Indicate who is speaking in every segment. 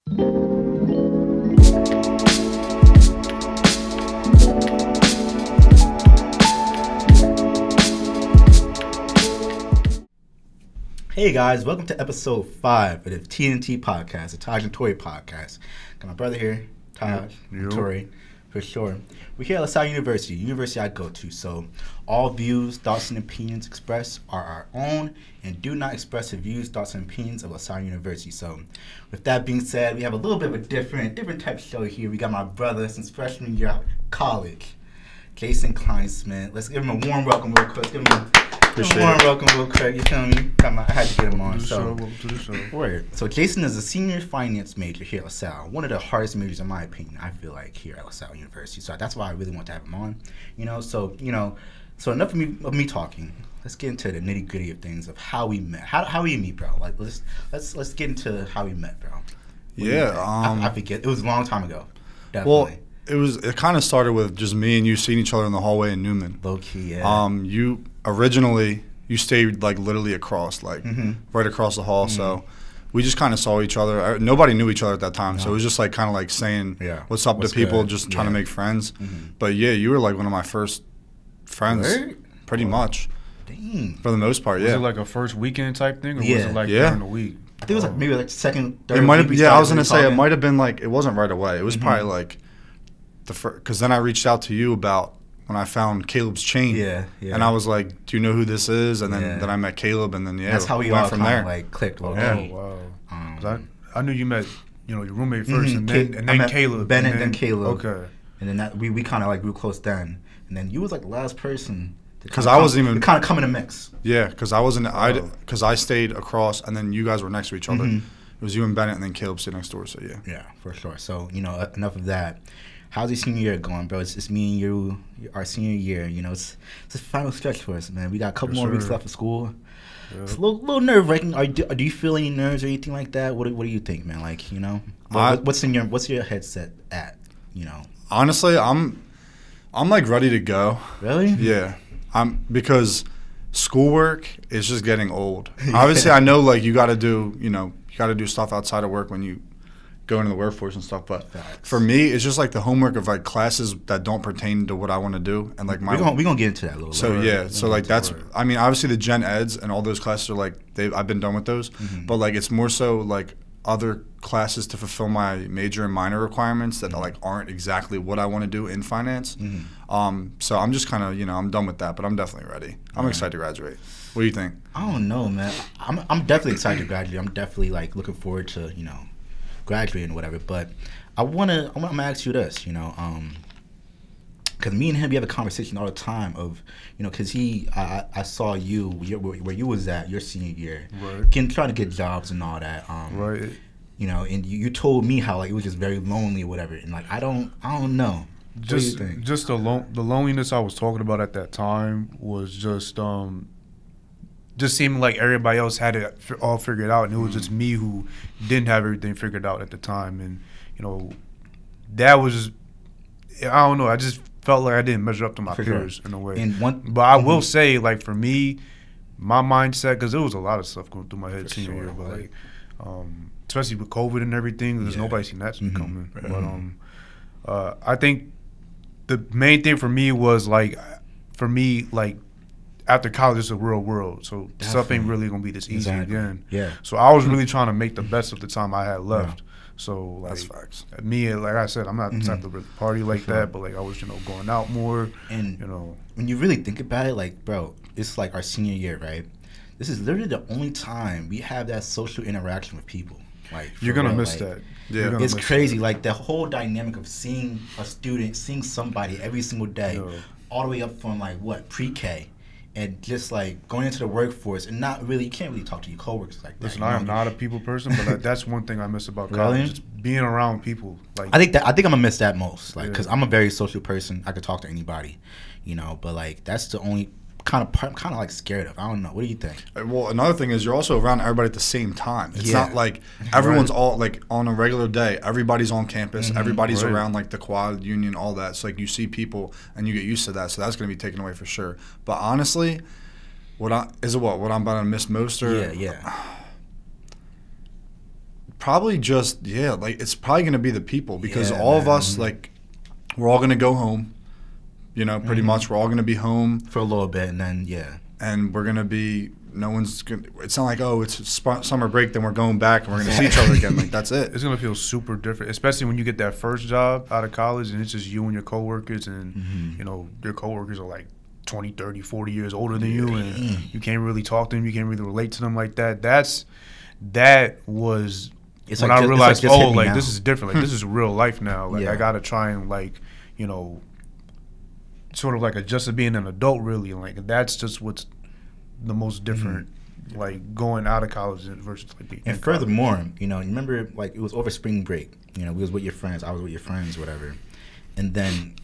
Speaker 1: Hey guys, welcome to episode 5 of the TNT podcast, the Taj and Tory podcast. Got my brother here, Taj, and Tory, for sure. We're here at Salle University I go to. So all views, thoughts, and opinions expressed are our own and do not express the views, thoughts, and opinions of Salle University. So with that being said, we have a little bit of a different type of show here. We got my brother since freshman year of college, Jason Kleinschmidt. Let's give him a warm welcome real quick. Give him a warm welcome real quick, you feel me? I had to get him on. Word. So Jason is a senior finance major here at LaSalle. One of the hardest majors, in my opinion, I feel like, here at LaSalle University. So that's why I really want to have him on. So enough of me talking. Let's get into the nitty gritty of things, of how we met. How we meet, bro? Like let's get into how we met, bro. I forget. It was a long time ago. Definitely.
Speaker 2: Well, it kind of started with just me and you seeing each other in the hallway in Newman.
Speaker 1: Low key, yeah.
Speaker 2: Originally, you stayed like literally across, right across the hall. Mm-hmm. So we just kind of saw each other. Nobody knew each other at that time, no. So it was just like kind of like saying what's up to people, just trying to make friends. Mm-hmm. But yeah, you were like one of my first friends, pretty much.
Speaker 1: Dang.
Speaker 2: For the most part,
Speaker 3: Was it like a first weekend type thing, or was it like during the week?
Speaker 1: I think it was like maybe like second, third.
Speaker 2: It might have been. Yeah, I was gonna say it might have been like, it wasn't right away. It was probably like the first, because then I reached out to you about when I found Caleb's chain.
Speaker 1: Yeah.
Speaker 2: And I was like, do you know who this is? And then I met Caleb, and then
Speaker 1: that's how we all from there like clicked.
Speaker 3: Oh wow. I knew you met your roommate first, and then Caleb,
Speaker 1: Bennett, and then Caleb.
Speaker 3: Okay.
Speaker 1: And then we kind of like grew close then, and then you was like the last person.
Speaker 2: Because I wasn't even
Speaker 1: kind of come in a mix.
Speaker 2: Yeah, because I wasn't. Because I stayed across, and then you guys were next to each other. It was you and Bennett, and then Caleb stayed next door. So yeah.
Speaker 1: Yeah, for sure. So enough of that. How's your senior year going, bro? It's me and you, our senior year. It's the final stretch for us, man. We got a couple more weeks left of school. Yeah. It's a little nerve wracking. Do you feel any nerves or anything like that? What do you think, man? Like, what's your headset at?
Speaker 2: Honestly, I'm like ready to go.
Speaker 1: Really?
Speaker 2: Yeah. Because schoolwork is just getting old. Obviously, I know like you got to do stuff outside of work when you go into the workforce and stuff. But for me, it's just like the homework of like classes that don't pertain to what I want to do, and like
Speaker 1: we're gonna get into that a little.
Speaker 2: So
Speaker 1: bit.
Speaker 2: So like that's. I mean, obviously the gen eds and all those classes are like I've been done with those, but like it's more so like other classes to fulfill my major and minor requirements that like aren't exactly what I want to do in finance. So I'm just kind of I'm done with that, but I'm definitely ready. I'm excited to graduate. What do you think?
Speaker 1: I don't know, man. I'm definitely excited to graduate. I'm definitely like looking forward to graduating or whatever. But I'm gonna ask you this, because me and him we have a conversation all the time of because I saw you where you was at your senior year, trying to get jobs and all that,
Speaker 3: right.
Speaker 1: And you told me how like it was just very lonely or whatever, and like I don't know.
Speaker 3: Just the loneliness I was talking about at that time was just seemed like everybody else had it all figured out, and it was just me who didn't have everything figured out at the time. And that was I don't know, I just felt like I didn't measure up to my peers in a way. But I will say, like, for me, my mindset, because there was a lot of stuff going through my head senior year, but like especially with COVID and everything, there's nobody seen that coming. But I think the main thing for me was like after college, it's a real world, so stuff ain't really gonna be this easy again.
Speaker 1: Yeah.
Speaker 3: So I was really trying to make the best of the time I had left. So like,
Speaker 2: that's facts.
Speaker 3: Me, like I said, I'm not the type to really party like that, but like I was, going out more.
Speaker 1: And when you really think about it, like, bro, it's like our senior year, right? This is literally the only time we have that social interaction with people. Like,
Speaker 3: you're gonna miss that.
Speaker 2: Yeah,
Speaker 1: it's crazy. Like the whole dynamic of seeing a student, seeing somebody every single day, all the way up from like pre-K. And just like going into the workforce and you can't really talk to your coworkers like that.
Speaker 3: Listen, I am not a people person, but that's one thing I miss about college. Just being around people. Like
Speaker 1: I think I'm gonna miss that most, like, because I'm a very social person. I could talk to anybody, but like that's the only kind of like scared of. I don't know. What do you think?
Speaker 2: Well, another thing is you're also around everybody at the same time. It's not like everyone's all like on a regular day. Everybody's on campus. Everybody's around like the quad union, all that. So like you see people and you get used to that. So that's going to be taken away for sure. But honestly, what I'm about to miss most or Probably just like it's probably gonna be the people because
Speaker 1: Yeah,
Speaker 2: all of
Speaker 1: man.
Speaker 2: us like we're all gonna go home. You know, pretty much we're all gonna be home
Speaker 1: for a little bit, and then
Speaker 2: and we're gonna be. No one's gonna. It's not like it's summer break, then we're going back and we're gonna see each other again. Like that's it.
Speaker 3: It's gonna feel super different, especially when you get that first job out of college and it's just you and your coworkers, and you know your coworkers are like 20, 30, 40 years older than you, and you can't really talk to them, you can't really relate to them like that. That was
Speaker 1: it's
Speaker 3: when
Speaker 1: like
Speaker 3: I realized, oh, like
Speaker 1: now.
Speaker 3: this is different. Like this is real life now. Like
Speaker 1: Yeah.
Speaker 3: I gotta try and like, you know, sort of like adjust to being an adult really. And like that's just what's the most different, like going out of college versus like being.
Speaker 1: And furthermore, you know, you remember like it was over spring break. You know, we was with your friends, I was with your friends, whatever. And then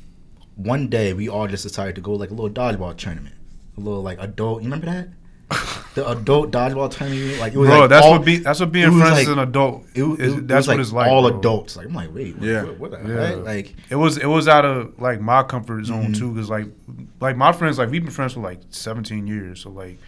Speaker 1: one day we all just decided to go like a little dodgeball tournament, a little like adult. You remember that? The adult dodgeball tournament, like it was.
Speaker 3: Bro,
Speaker 1: like
Speaker 3: that's
Speaker 1: all,
Speaker 3: what that's what being friends as an adult.
Speaker 1: That's what
Speaker 3: like
Speaker 1: it's like. All
Speaker 3: bro.
Speaker 1: adults. Like I'm like, wait, what the heck? Like
Speaker 3: it was out of like my comfort zone too, because like my friends, like we've been friends for like 17 years, so like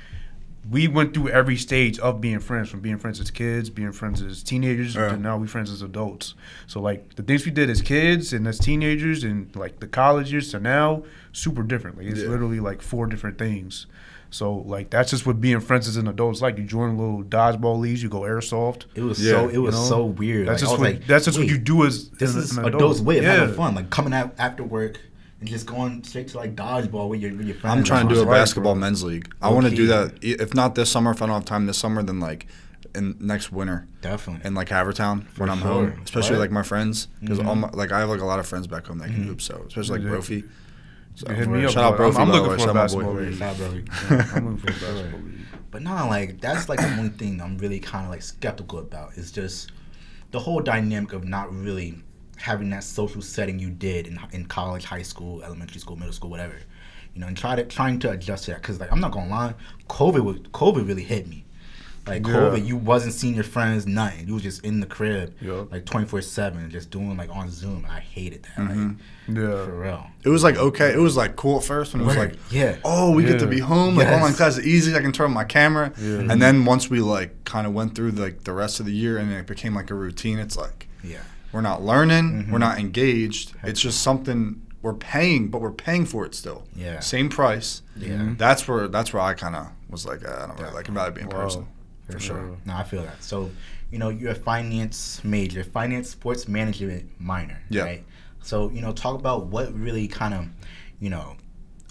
Speaker 3: we went through every stage of being friends, from being friends as kids, being friends as teenagers, to now we friends as adults. So like the things we did as kids and as teenagers and like the college years to now, super different. Like it's literally like 4 different things. So like that's just what being friends as an adult is like. You join little dodgeball leagues, you go airsoft.
Speaker 1: It was so weird.
Speaker 3: That's
Speaker 1: like,
Speaker 3: just what you do as
Speaker 1: this is
Speaker 3: an
Speaker 1: adults' way of
Speaker 3: yeah.
Speaker 1: having fun. Like coming out after work and just going straight to like dodgeball with your friends.
Speaker 2: I'm trying to do a
Speaker 3: right,
Speaker 2: basketball
Speaker 3: bro.
Speaker 2: men's league. I want to do that. If not this summer, if I don't have time this summer, then like in next winter.
Speaker 1: Definitely.
Speaker 2: In like Havertown when I'm home, especially like my friends, because all my, like I have like a lot of friends back home that can hoop. So especially like Brophy. So
Speaker 3: Hit me up,
Speaker 2: shout out
Speaker 3: bro.
Speaker 2: Brophy.
Speaker 3: I'm
Speaker 2: by the
Speaker 3: looking
Speaker 2: way.
Speaker 3: for a
Speaker 2: Shout out my
Speaker 3: basketball
Speaker 2: boy.
Speaker 3: league. I'm looking for a basketball league.
Speaker 1: But no, like that's like the one thing I'm really kind of like skeptical about is just the whole dynamic of not really having that social setting you did in college, high school, elementary school, middle school, whatever. You know, and trying to adjust to that, because like I'm not gonna lie, COVID really hit me. Like COVID, you wasn't seeing your friends, nothing. You was just in the crib, like 24/7, just doing like on Zoom. And I hated that. Like, for real.
Speaker 2: It was like okay. It was like cool at first when it was like, oh, we get to be home. Like online class is easy. I can turn on my camera. And then once we like kind of went through like the rest of the year and it became like a routine, it's like we're not learning, we're not engaged. It's just something we're paying, but we're paying for it still. Same price. That's where I kind of was like, I don't really like about it being personal. For sure.
Speaker 1: No, I feel that. So, you know, you're a finance major, finance sports management minor, right? So, you know, talk about what really kind of, you know,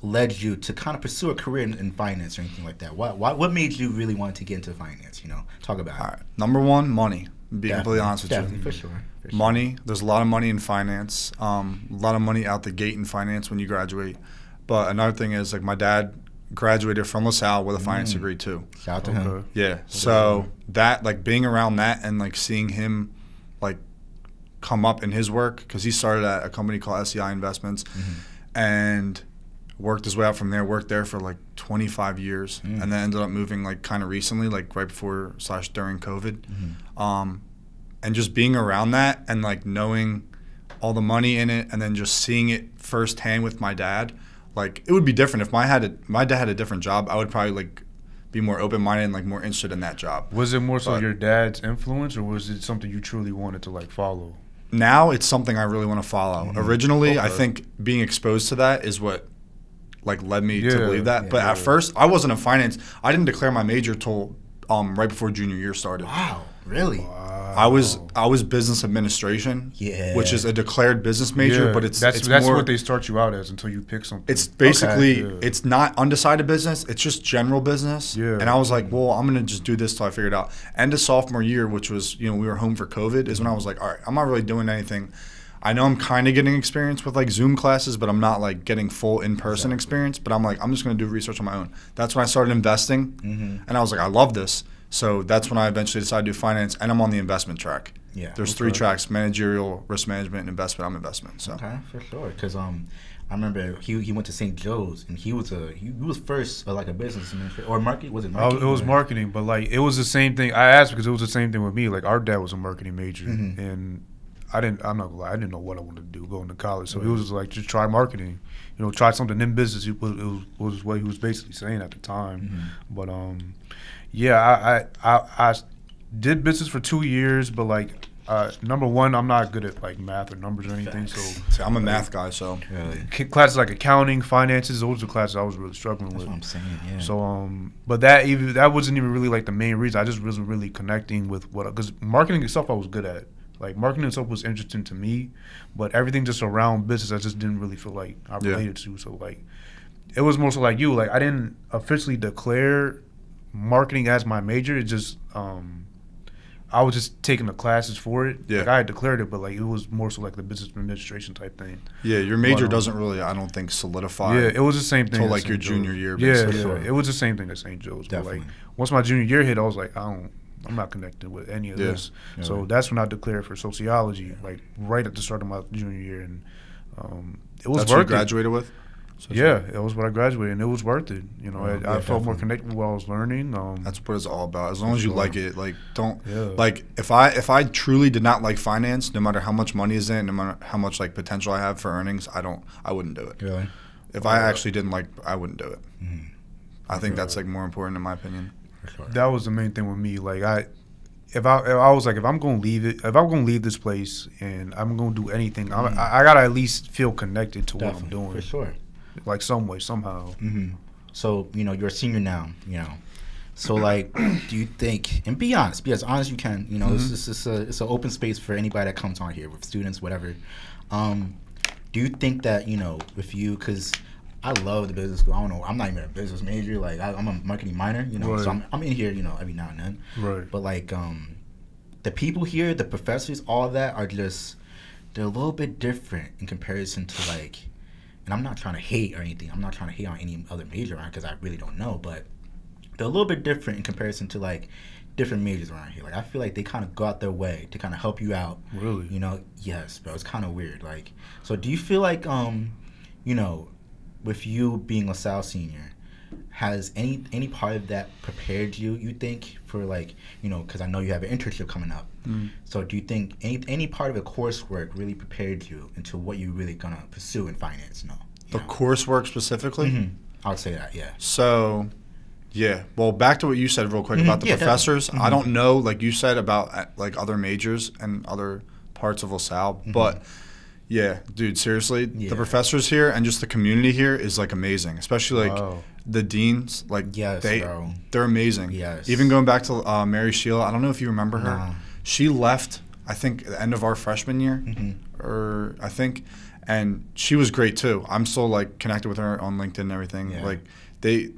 Speaker 1: led you to kind of pursue a career in finance or anything like that. What made you really want to get into finance? You know, talk about it.
Speaker 2: All right. Number one, money. Be completely honest with you.
Speaker 1: Definitely, for sure.
Speaker 2: Money. There's a lot of money in finance. A lot of money out the gate in finance when you graduate. But another thing is, like, my dad graduated from LaSalle with a finance degree too.
Speaker 1: Shout out to him.
Speaker 2: Yeah. So that, like, being around that and like seeing him like come up in his work, because he started at a company called SEI Investments and worked his way out from there. Worked there for like 25 years and then ended up moving like kind of recently, like right before / during COVID. And just being around that and like knowing all the money in it and then just seeing it firsthand with my dad. Like, it would be different if my dad had a different job. I would probably like be more open-minded and like more interested in that job.
Speaker 3: Was it more so your dad's influence, or was it something you truly wanted to like follow?
Speaker 2: Now it's something I really want to follow. Originally, I think being exposed to that is what like led me to believe that. But at first, I wasn't in finance. I didn't declare my major till right before junior year started.
Speaker 1: Wow, really?
Speaker 3: Wow.
Speaker 2: I was business administration, which is a declared business major, but that's more,
Speaker 3: what they start you out as until you pick something.
Speaker 2: It's basically it's not undecided business, it's just general business. And I was like, well, I'm gonna just do this till I figure it out. End of sophomore year, which was, you know, we were home for COVID, is when I was like, all right, I'm not really doing anything. I know I'm kind of getting experience with like Zoom classes, but I'm not like getting full in-person experience. But I'm like, I'm just gonna do research on my own. That's when I started investing, and I was like, I love this. So that's when I eventually decided to do finance, and I'm on the investment track. There's 3 tracks: managerial, risk management, and investment. I'm investment. So
Speaker 1: for sure. Because I remember he went to St. Joe's, and he was first like a business administrator or marketing. Was it marketing?
Speaker 3: It was marketing, but like it was the same thing. I asked because it was the same thing with me. Like our dad was a marketing major, and I'm not gonna lie, I didn't know what I wanted to do going to college. So he was just like, just try marketing. You know, try something in business. It was what he was basically saying at the time. But I did business for 2 years, but like number one, I'm not good at like math or numbers or anything. So
Speaker 2: See, I'm a math guy, so
Speaker 3: classes like accounting, finances, those are classes I was really struggling with.
Speaker 1: That's what I'm saying. Yeah.
Speaker 3: So but that wasn't even really like the main reason. I just wasn't really connecting with because marketing itself I was good at. Like marketing itself was interesting to me, but everything just around business I just didn't really feel like I related to. So like it was more so like you. Like I didn't officially declare marketing as my major. It just I was just taking the classes for it.
Speaker 2: Yeah.
Speaker 3: Like I had declared it, but like it was more so like the business administration type thing.
Speaker 2: Yeah, your major doesn't really, I don't think, solidify.
Speaker 3: Yeah, it was the same thing.
Speaker 2: Until like your junior year.
Speaker 3: Yeah, it was the same thing at St. Joe's.
Speaker 1: Definitely.
Speaker 3: But like once my junior year hit, I was like, I'm not connected with any of this.
Speaker 1: Yeah.
Speaker 3: So that's when I declared for sociology, like right at the start of my junior year, and it was
Speaker 2: That's
Speaker 3: worth
Speaker 2: what you graduated with?
Speaker 3: Yeah, it was what I graduated, and it was worth it. You know, I felt more connected with what I was learning.
Speaker 2: That's what it's all about. As long as you like it, like like if I truly did not like finance, no matter how much money is in it, no matter how much like potential I have for earnings, I wouldn't do it.
Speaker 1: Really?
Speaker 2: If I actually didn't like, I wouldn't do it.
Speaker 1: Mm-hmm.
Speaker 2: I think that's like more important in my opinion.
Speaker 1: For sure.
Speaker 3: That was the main thing with me. Like if I was like, if I'm gonna leave this place and I'm gonna do anything, I gotta at least feel connected to what I'm doing.
Speaker 1: For sure.
Speaker 3: Like some way, somehow.
Speaker 1: Mm-hmm. So, you're a senior now, So, like, do you think, and be honest, be as honest as you can, it's an open space for anybody that comes on here, with students, whatever. Do you think that, with you, because I love the business school. I don't know, I'm not even a business major. Like, I'm a marketing minor,
Speaker 3: right.
Speaker 1: So I'm in here, every now and then.
Speaker 3: Right.
Speaker 1: But, like, the people here, the professors, all of that are just, they're a little bit different in comparison to, like, and I'm not trying to hate or anything. I'm not trying to hate on any other major around because I really don't know. But they're a little bit different in comparison to, like, different majors around here. Like, I feel like they kind of go out their way to kind of help you out.
Speaker 3: Really?
Speaker 1: Yes, bro. It's kind of weird. Like, so do you feel like, with you being LaSalle senior, has any part of that prepared you think, for, like, because I know you have an internship coming up. So do you think any part of the coursework really prepared you into what you're really going to pursue in finance?
Speaker 2: The coursework specifically?
Speaker 1: Mm-hmm. I would say that, yeah.
Speaker 2: So, yeah. Well, back to what you said real quick about the professors. I don't know, like you said, about like other majors and other parts of LaSalle, but yeah, dude, seriously, the professors here and just the community here is like amazing, especially like the deans. Like, they're amazing.
Speaker 1: Yes.
Speaker 2: Even going back to Mary Sheila, I don't know if you remember her. She left, I think, at the end of our freshman year, or I think, and she was great too. I'm still like connected with her on LinkedIn and everything. Yeah. Like they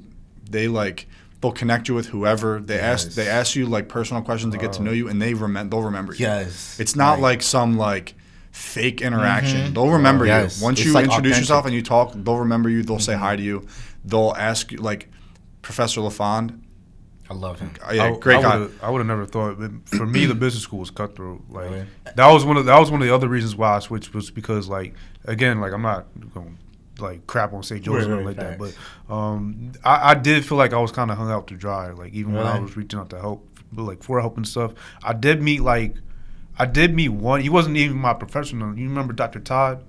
Speaker 2: like, they'll connect you with whoever. They ask you like personal questions to get to know you, and they'll remember you.
Speaker 1: Yes.
Speaker 2: It's not like some like fake interaction. They'll remember you. Once you introduce yourself and you talk, they'll remember you. They'll say hi to you. They'll ask you, like Professor LaFond.
Speaker 1: I love him.
Speaker 2: Yeah, great guy.
Speaker 3: I would have never thought. But for me, the business school was cutthroat. Like that was one of the other reasons why I switched, was because, like, again, like, I'm not going to like crap on St. Joe's or anything like that, but I did feel like I was kind of hung out to dry. Like, even when I was reaching out to help, like for help and stuff, I did meet one. He wasn't even my professional. You remember Dr. Todd?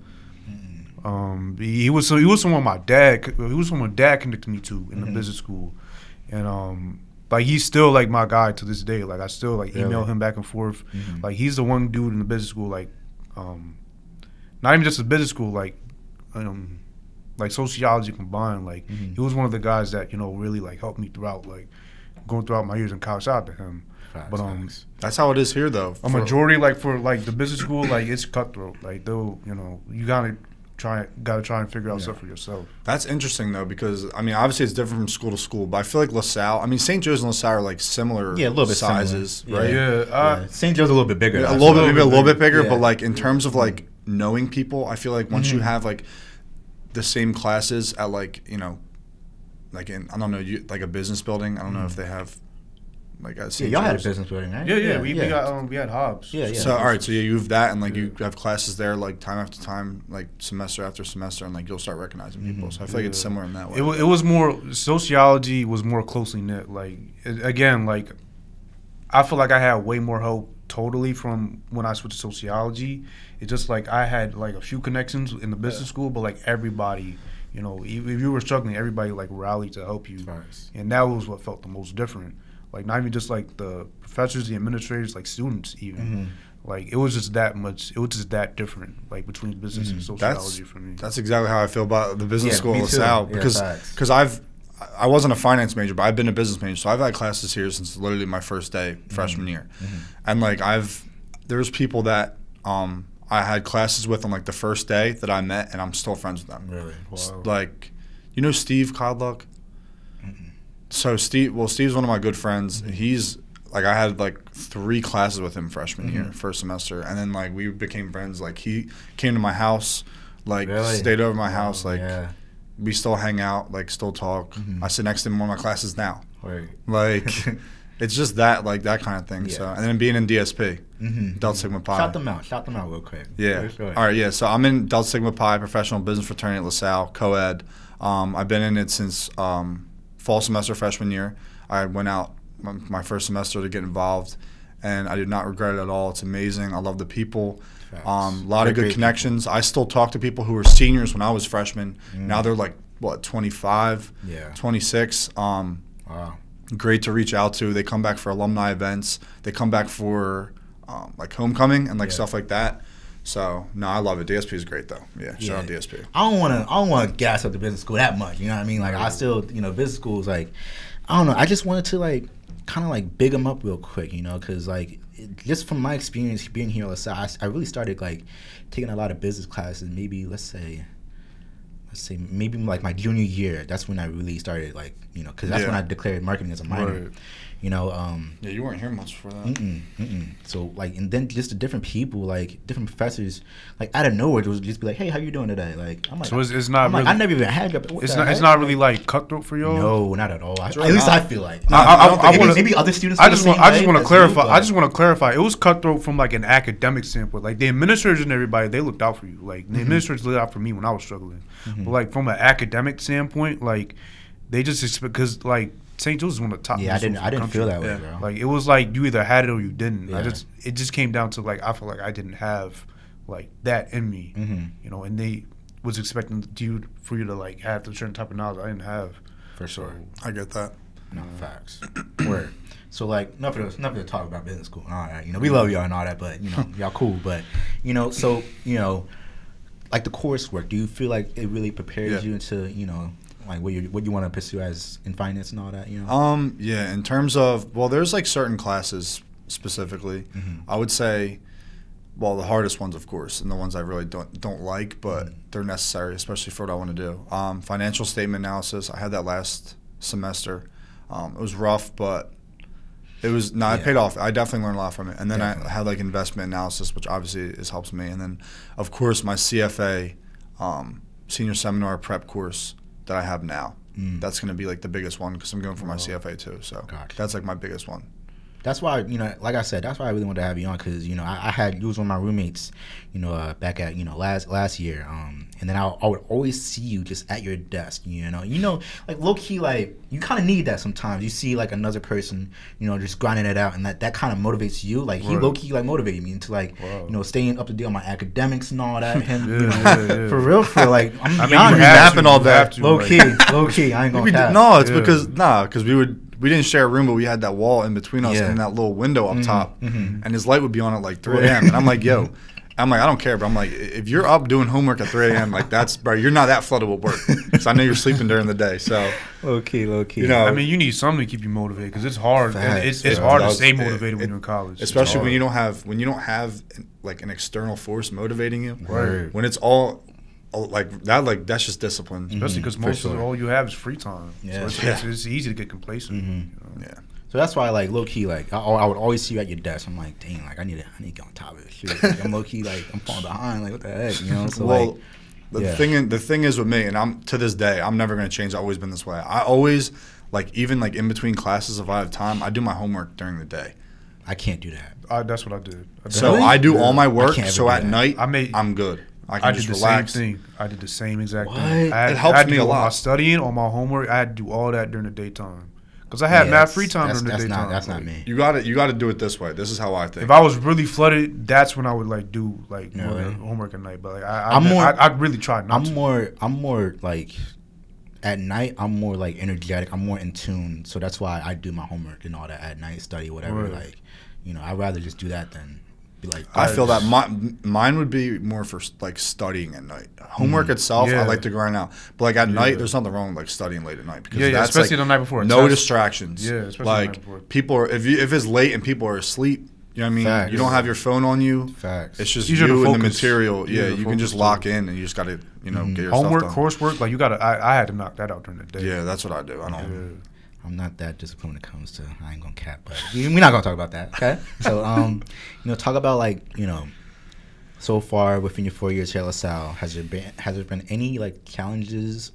Speaker 3: He was someone my dad connected me to in the business school, and like, he's still like my guy to this day. Like, I still like email him back and forth. Like, he's the one dude in the business school, like, not even just the business school, like sociology combined. Like, he was one of the guys that really like helped me throughout, like, going throughout my years in college. Shout out to him. But
Speaker 2: that's how it is here, though.
Speaker 3: A majority, like, for like the business school, like, it's cutthroat. Like, they'll you gotta try and figure out stuff for yourself.
Speaker 2: That's interesting though, because I mean, obviously it's different from school to school, but I feel like LaSalle, I mean, St. Joe's and LaSalle are like similar, a little bit sizes,
Speaker 1: similar.
Speaker 2: right?
Speaker 1: Yeah, St. Joe's a little bit bigger.
Speaker 2: A little bit bigger, but like in terms of like knowing people, I feel like once you have like the same classes at like like in, I don't know, like a business building. I don't know if they have. Like
Speaker 1: y'all had a business building, right?
Speaker 3: We had Hobbs.
Speaker 2: So all right, so you have that, and like you have classes there, like time after time, like semester after semester, and like you'll start recognizing people. So I feel like it's similar in that way.
Speaker 3: It was more, sociology was more closely knit. Like, again, like, I feel like I had way more help totally from when I switched to sociology. It's just like I had like a few connections in the business school, but like everybody, if you were struggling, everybody like rallied to help you, and that was what felt the most different. Like not even just like the professors, the administrators, like students even. Like it was just that much. It was just that different, like between business and sociology for me.
Speaker 2: That's exactly how I feel about the business school
Speaker 1: me
Speaker 2: at
Speaker 1: too.
Speaker 2: LaSalle
Speaker 1: Yeah,
Speaker 2: because I wasn't a finance major, but I've been a business major, so I've had classes here since literally my first day freshman year, and like there's people that I had classes with on like the first day that I met, and I'm still friends with them.
Speaker 1: Really? Wow.
Speaker 2: Like, you know Steve Codluck? So Steve's one of my good friends. He's like, I had like 3 classes with him freshman year, first semester, and then like we became friends. Like he came to my house, like stayed over my house, like we still hang out, like still talk. I sit next to him in one of my classes now.
Speaker 1: Right.
Speaker 2: Like it's just that kind of thing. So and then being in DSP, Delta Sigma Pi.
Speaker 1: Shout them out real quick.
Speaker 2: Yeah. All right. Yeah. So I'm in Delta Sigma Pi, professional business fraternity at LaSalle, co-ed. I've been in it since fall semester freshman year. I went out my first semester to get involved, and I did not regret it at all. It's amazing. I love the people. A lot of good connections. I still talk to people who were seniors when I was freshmen. Now they're like, what, 25, 26. Wow. Great to reach out to. They come back for alumni events. They come back for like homecoming and like stuff like that. So no, I love it. DSP is great though. Yeah, shout out DSP.
Speaker 1: I don't want to gas up the business school that much. You know what I mean? Like I still, business school is like, I don't know. I just wanted to like kind of like big them up real quick, because like just from my experience being here at LaSalle, I really started like taking a lot of business classes. Maybe let's say maybe like my junior year. That's when I really started like because that's when I declared marketing as a minor.
Speaker 2: Right.
Speaker 1: Yeah,
Speaker 2: you weren't here much for that.
Speaker 1: So like, and then just the different people, like different professors, like out of nowhere, it would just be like, "Hey, how you doing today?" Like, I'm like,
Speaker 3: so it's not.
Speaker 1: I'm
Speaker 3: really,
Speaker 1: like, I never even had that.
Speaker 3: It's not really like cutthroat for y'all.
Speaker 1: No, not at all. At least I feel like. Maybe other students.
Speaker 3: I just want to clarify. I just want to clarify. It was cutthroat from like an academic standpoint. Like the administrators and everybody, they looked out for you. Like the administrators looked out for me when I was struggling. But like from an academic standpoint, like they just expect, because like St. Joe's is one of the top.
Speaker 1: Yeah, I didn't feel that way, bro.
Speaker 3: Like it was like you either had it or you didn't.
Speaker 1: Yeah.
Speaker 3: It just came down to like I feel like I didn't have like that in me, and they was expecting for you to like have the certain type of knowledge I didn't have.
Speaker 1: For sure,
Speaker 2: I get that.
Speaker 1: No facts. Word. So like nothing to talk about business school and all that. We love y'all and all that, but y'all cool. But so like the coursework, do you feel like it really prepares you into like what you want to pursue as in finance and all that?
Speaker 2: Yeah, in terms of, well, there's like certain classes specifically. I would say, well, the hardest ones, of course, and the ones I really don't like, but they're necessary, especially for what I want to do. Financial statement analysis. I had that last semester. It was rough, but it paid off. I definitely learned a lot from it. And then I had like investment analysis, which obviously helps me. And then, of course, my CFA senior seminar prep course that I have now. That's going to be like the biggest one because I'm going for my CFA too. So that's like my biggest one.
Speaker 1: That's why, like I said, that's why I really wanted to have you on because, you was one of my roommates, back at, last year. And then I would always see you just at your desk, like low key, like you kind of need that sometimes. You see like another person, just grinding it out and that kind of motivates you. Like he low key like motivated me into like, staying up to date on my academics and all that. Him, for real, like, I'm
Speaker 2: happen all that.
Speaker 1: Low key, I ain't gonna cap.
Speaker 2: No, it's because we didn't share a room, but we had that wall in between us and that little window up top. And his light would be on at like 3 a.m. And I'm like, yo, I don't care, but I'm like, if you're up doing homework at 3 a.m., like bro, you're not that flooded with work. Because I know you're sleeping during the day. So
Speaker 1: low key.
Speaker 3: I mean, you need something to keep you motivated because it's hard. It's hard to stay motivated when you're in college.
Speaker 2: Especially when you don't have like an external force motivating you.
Speaker 3: Right.
Speaker 2: When it's all like that, like that's just discipline.
Speaker 3: Especially because most of all you have is free time. Yeah. So it's easy to get complacent.
Speaker 2: Yeah.
Speaker 1: So that's why, like, low key, like, I would always see you at your desk. I'm like, dang, like, I need to get on top of this shit. Like, I'm low key, like, I'm falling behind. Like, what the heck, So
Speaker 2: well, like, the thing is with me, and I'm to this day, I'm never gonna change. I've always been this way. I always, like, even like in between classes, if I have time, I do my homework during the day.
Speaker 1: I can't do that.
Speaker 3: That's what I did.
Speaker 2: So I do all my work. So at night, I'm good. I
Speaker 3: did
Speaker 2: just
Speaker 3: the
Speaker 2: relax.
Speaker 3: same thing. I did the same exact thing.
Speaker 2: It helps me a lot.
Speaker 3: My studying, all my homework, I had to do all that during the daytime. Because I had mad free time during the daytime.
Speaker 1: That's not me.
Speaker 2: You got to do it this way. This is how I think.
Speaker 3: If I was really flooded, that's when I would like do like more homework at night. But like I'd really try not to.
Speaker 1: I'm more like at night I'm more like energetic. I'm more in tune. So that's why I do my homework and all that at night, study whatever.
Speaker 3: Right.
Speaker 1: Like, you know, I'd rather just do that than be like.
Speaker 2: I feel that mine would be more for like studying at night. Homework itself, I like to grind out, but like at night, there's nothing wrong with like studying late at night because that's
Speaker 3: especially
Speaker 2: like
Speaker 3: the night before.
Speaker 2: No distractions.
Speaker 3: Yeah, especially
Speaker 2: like
Speaker 3: the night before.
Speaker 2: people are if it's late and people are asleep. You know what I mean?
Speaker 1: Facts.
Speaker 2: You don't have your phone on you.
Speaker 1: Facts.
Speaker 2: It's just
Speaker 3: Easier to
Speaker 2: you and the
Speaker 3: focus.
Speaker 2: material.
Speaker 3: Easier
Speaker 2: Yeah,
Speaker 3: to
Speaker 2: you can
Speaker 3: focus
Speaker 2: just
Speaker 3: too.
Speaker 2: lock in and you just got to, you know, get your
Speaker 3: Homework,
Speaker 2: stuff done.
Speaker 3: coursework, like you gotta. I had to knock that out during the day.
Speaker 2: Yeah, that's what I do. I don't.
Speaker 1: I'm not that disciplined when it comes to. I ain't gonna cap, but we're not gonna talk about that. Okay. So you know, talk about like, you know, so far within your 4 years here at LaSalle, has there been any like challenges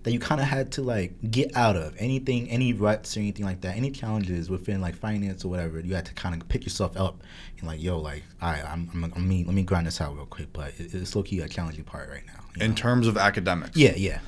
Speaker 1: that you kind of had to like get out of? Anything, any ruts or anything like that? Any challenges within like finance or whatever? You had to kind of pick yourself up and like, yo, like, all right, let me grind this out real quick. But it's low key a challenging part right now.
Speaker 2: In terms of academics.
Speaker 1: Yeah.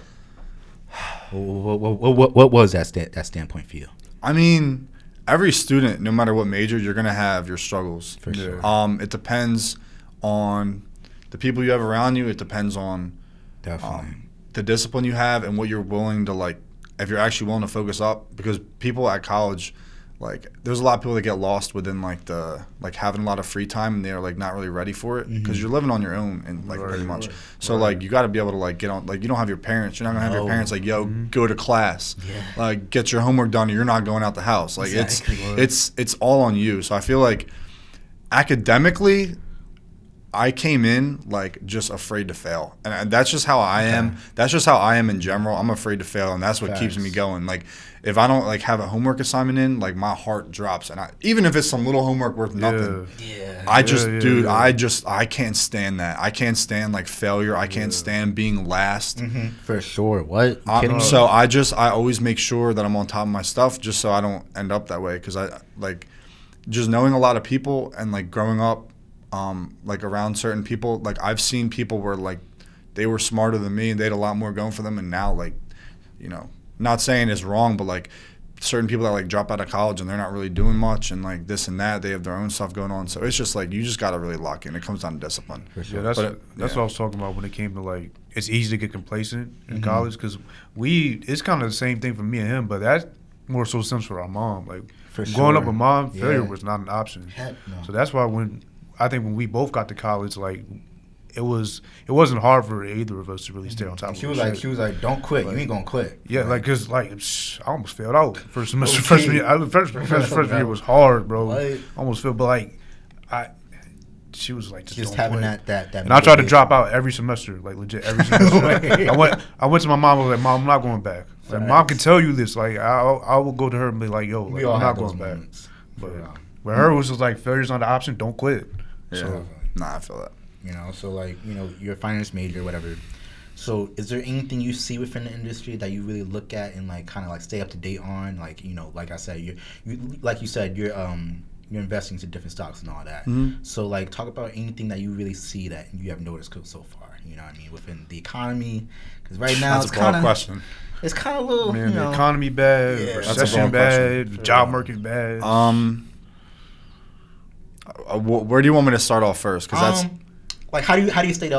Speaker 1: What was that standpoint for you?
Speaker 2: I mean, every student, no matter what major, you're gonna have your struggles.
Speaker 1: For sure.
Speaker 2: It depends on the people you have around you. It depends on
Speaker 1: Definitely.
Speaker 2: the discipline you have and what you're willing to like. If you're actually willing to focus up, because people at college, like, there's a lot of people that get lost within like the like having a lot of free time and they're like not really ready for it because you're living on your own and like pretty much. So like you got to be able to like get on. Like you don't have your parents. You're not gonna have your parents like, yo, go to class, like get your homework done. Or you're not going out the house. Like it's all on you. So I feel like academically, I came in like just afraid to fail, and that's just how I am. That's just how I am in general. I'm afraid to fail, and that's what keeps me going. Like if I don't like have a homework assignment in, like my heart drops, and even if it's some little homework worth nothing, I can't stand that. I can't stand like failure. I can't stand being last.
Speaker 1: For sure. What?
Speaker 2: So I always make sure that I'm on top of my stuff, just so I don't end up that way. Because I like just knowing a lot of people and like growing up. Like around certain people, like I've seen people where like they were smarter than me and they had a lot more going for them, and now like, you know, not saying it's wrong, but like certain people that like drop out of college and they're not really doing much and like this and that, they have their own stuff going on. So it's just like you just got to really lock in. It comes down to discipline.
Speaker 3: Yeah, that's what I was talking about when it came to like it's easy to get complacent in college because it's kind of the same thing for me and him, but that more so stems from our mom. Like growing up with mom, failure was not an option. So that's why when we both got to college, like it wasn't hard for either of us to really stay on top of it.
Speaker 1: She was like, don't quit. You ain't gonna quit.
Speaker 3: Yeah, like cause like I almost failed out first semester. Freshman year, freshman year was hard, bro. I almost failed, but like she was like just
Speaker 1: having
Speaker 3: quit.
Speaker 1: that.
Speaker 3: And I tried to drop out every semester, like legit every semester. I went to my mom. I was like, Mom, I'm not going back. Like, Mom can tell you this. Like I will go to her and be like, yo, like, I'm not going back. But with her, it was just like failure's not the option. Don't quit.
Speaker 2: Yeah. So, nah, I feel that.
Speaker 1: You know, so like, you know, you're a finance major, whatever. So is there anything you see within the industry that you really look at and like kind of like stay up to date on? Like, you know, like I said, you're investing into different stocks and all that. So like talk about anything that you really see that you have noticed so far. You know what I mean? Within the economy, because right now it's kind of question. It's kind of a little,
Speaker 3: man, the economy bad, recession bad, job market bad.
Speaker 2: Where do you want me to start off first? Because that's
Speaker 1: like how do you stay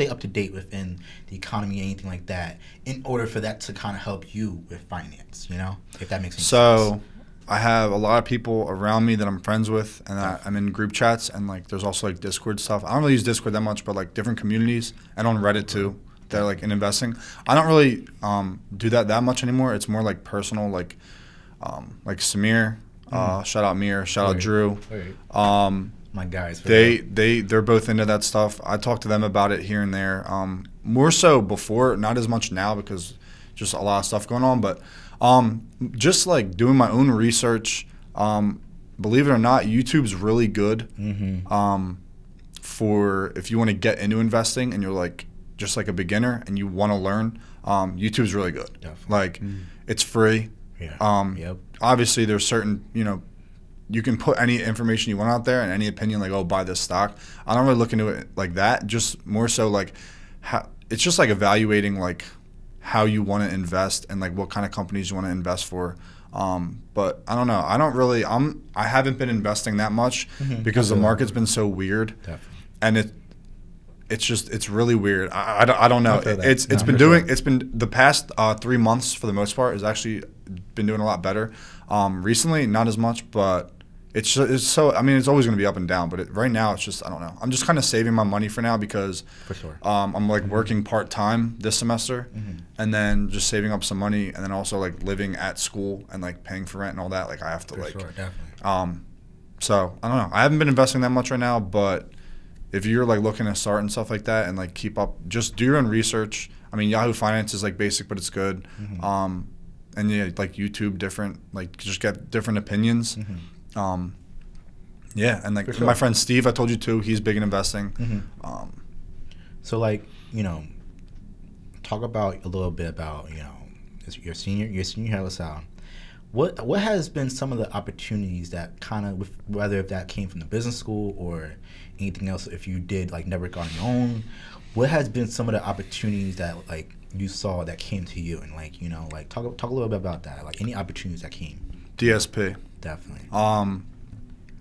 Speaker 1: up to date within the economy, anything like that, in order for that to kind of help you with finance, you know, if that makes any sense.
Speaker 2: So I have a lot of people around me that I'm friends with, and I'm in group chats, and like there's also like Discord stuff. I don't really use Discord that much, but like different communities, and on Reddit too, that are like in investing. I don't really do that much anymore. It's more like personal, like Samir. Shout out Mir, shout out Drew.
Speaker 1: My guys.
Speaker 2: They're both into that stuff. I talk to them about it here and there. More so before, not as much now because just a lot of stuff going on. But just like doing my own research. Believe it or not, YouTube's really good for if you want to get into investing and you're like just like a beginner and you want to learn. YouTube's really good. Definitely. Like it's free. Yeah. Obviously, there's certain, you know, you can put any information you want out there and any opinion, like, oh, buy this stock. I don't really look into it like that. Just more so like how it's just like evaluating like how you want to invest and like what kind of companies you want to invest for. But I don't know. I haven't been investing that much because the market's been so weird. Definitely. And it's really weird. I don't know. It's been the past 3 months for the most part has actually been doing a lot better. Recently, not as much, but it's so. I mean, it's always going to be up and down. But right now, it's just I don't know. I'm just kind of saving my money for now because
Speaker 1: for sure.
Speaker 2: I'm like working part time this semester, and then just saving up some money, and then also like living at school and like paying for rent and all that. Like I have to
Speaker 1: for sure, definitely.
Speaker 2: So I don't know. I haven't been investing that much right now, but if you're like looking to start and stuff like that and like keep up, just do your own research. I mean, Yahoo Finance is like basic, but it's good. And yeah, like YouTube, different, like just get different opinions. Yeah, and like my friend Steve, I told you too, he's big in investing.
Speaker 1: So like, you know, talk about a little bit about, you know, your senior year at LaSalle. What has been some of the opportunities that kind of, whether if that came from the business school or anything else, if you did like network on your own, what has been some of the opportunities that like you saw that came to you, and like, you know, like talk a little bit about that, like any opportunities that came.
Speaker 2: DSP.
Speaker 1: Definitely.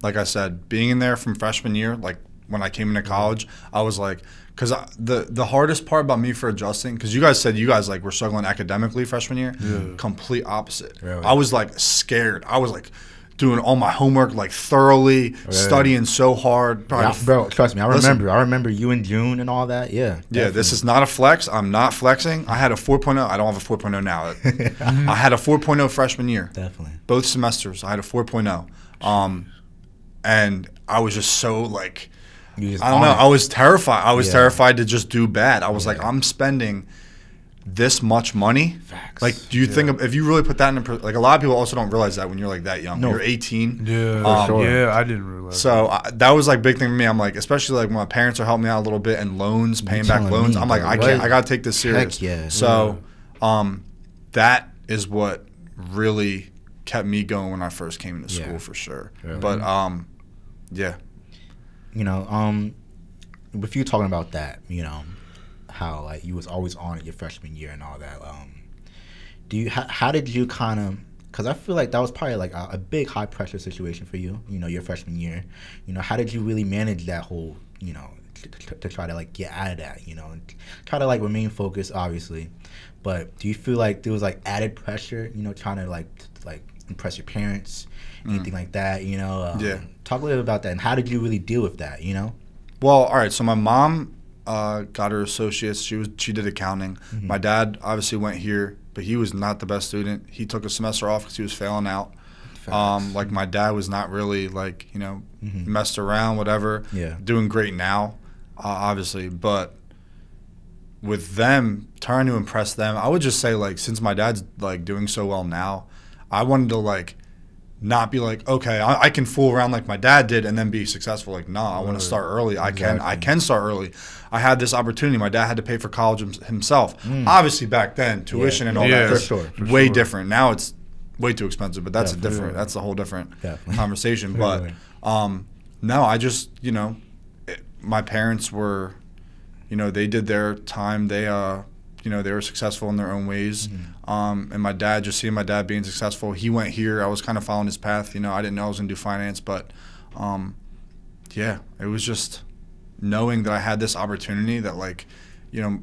Speaker 2: Like I said, being in there from freshman year, like when I came into college, I was like, because the hardest part about me for adjusting, because you guys said you guys like were struggling academically freshman year, complete opposite. Really? I was like scared. I was like doing all my homework like thoroughly, studying so hard.
Speaker 1: Bro, trust me, I remember you in June and all that. Yeah.
Speaker 2: Yeah, this is not a flex. I'm not flexing. I had a 4.0. I don't have a 4.0 now. I had a 4.0 freshman year.
Speaker 1: Definitely.
Speaker 2: Both semesters, I had a 4.0. And I was just so like, I don't know. I was terrified. I was terrified to just do bad. I was like, I'm spending this much money.
Speaker 1: Facts.
Speaker 2: Like, do you think if you really put that in like a lot of people also don't realize that when you're like that young. No. You're 18.
Speaker 3: Yeah, yeah, I didn't realize.
Speaker 2: So that was like big thing for me. I'm like, especially like when my parents are helping me out a little bit and loans, paying back loans. I'm like, I gotta take this serious.
Speaker 1: Heck yeah.
Speaker 2: So that is what really kept me going when I first came into school for sure. Really? But yeah.
Speaker 1: You know, with you talking about that, you know, how like you was always on it your freshman year and all that. How did you kind of? Because I feel like that was probably like a big high pressure situation for you. You know, your freshman year. You know, how did you really manage that whole? You know, to try to like get out of that. You know, and try to like remain focused, obviously. But do you feel like there was like added pressure? You know, trying to like impress your parents, anything like that. You know. Talk a little bit about that, and how did you really deal with that? You know.
Speaker 2: Well, all right. So my mom got her associates. She did accounting. My dad obviously went here, but he was not the best student. He took a semester off because he was failing out. Like my dad was not really like, you know, messed around, whatever.
Speaker 1: Yeah.
Speaker 2: Doing great now, obviously, but with them trying to impress them, I would just say like since my dad's like doing so well now, I wanted to like not be like, okay, I can fool around like my dad did and then be successful. Like, nah, I want to start early. I can start early. I had this opportunity. My dad had to pay for college himself. Obviously, back then, tuition and all that is way different. Now it's way too expensive, but that's that's a whole different conversation. But no, I just, you know, my parents were, you know, they did their time. They you know, they were successful in their own ways. And my dad, just seeing my dad being successful, he went here. I was kind of following his path. You know, I didn't know I was going to do finance, but yeah, it was just knowing that I had this opportunity that, like, you know,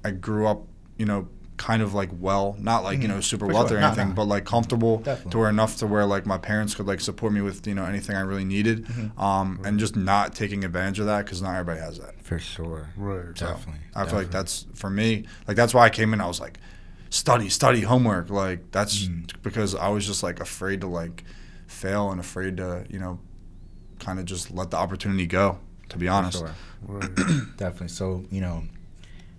Speaker 2: I grew up, you know, kind of like well, not like, you know, super wealthy or anything, but like comfortable to where enough to where like my parents could like support me with, you know, anything I really needed. And just not taking advantage of that because not everybody has that.
Speaker 1: For sure.
Speaker 3: Right.
Speaker 2: So I feel like that's, for me, like that's why I came in, I was like, study, homework. Like that's because I was just like afraid to like fail and afraid to, you know, kind of just let the opportunity go, to be honest.
Speaker 1: For sure. Right. Definitely. So, you know,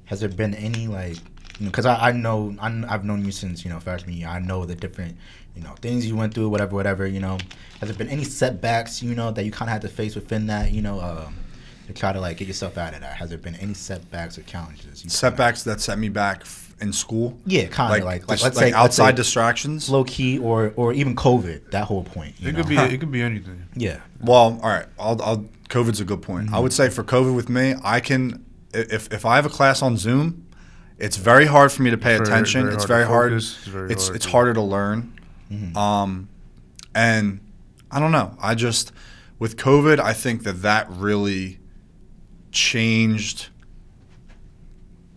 Speaker 1: has there been any like, you know, because I've known you since, you know, freshman year. I know the different, you know, things you went through, whatever, you know. Has there been any setbacks, you know, that you kind of had to face within that, you know, to try to, like, get yourself out of that? Has there been any setbacks or challenges?
Speaker 2: Setbacks that set me back in school?
Speaker 1: Yeah, kind of like let's say
Speaker 2: outside distractions?
Speaker 1: Low key or even COVID, that whole point.
Speaker 3: It could be anything.
Speaker 1: Yeah.
Speaker 2: Well, all right. COVID's a good point. I would say for COVID with me, I can, if I have a class on Zoom, it's very hard for me to pay attention. It's very hard. It's harder to learn. And I don't know. I just, with COVID, I think that really changed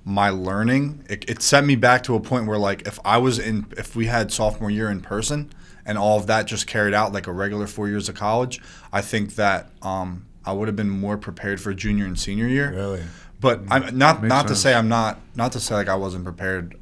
Speaker 2: my learning, it set me back to a point where like if we had sophomore year in person and all of that just carried out like a regular 4 years of college, I think that I would have been more prepared for junior and senior year.
Speaker 1: Really?
Speaker 2: But I'm not to
Speaker 3: sense.
Speaker 2: say I'm not to say like I wasn't prepared.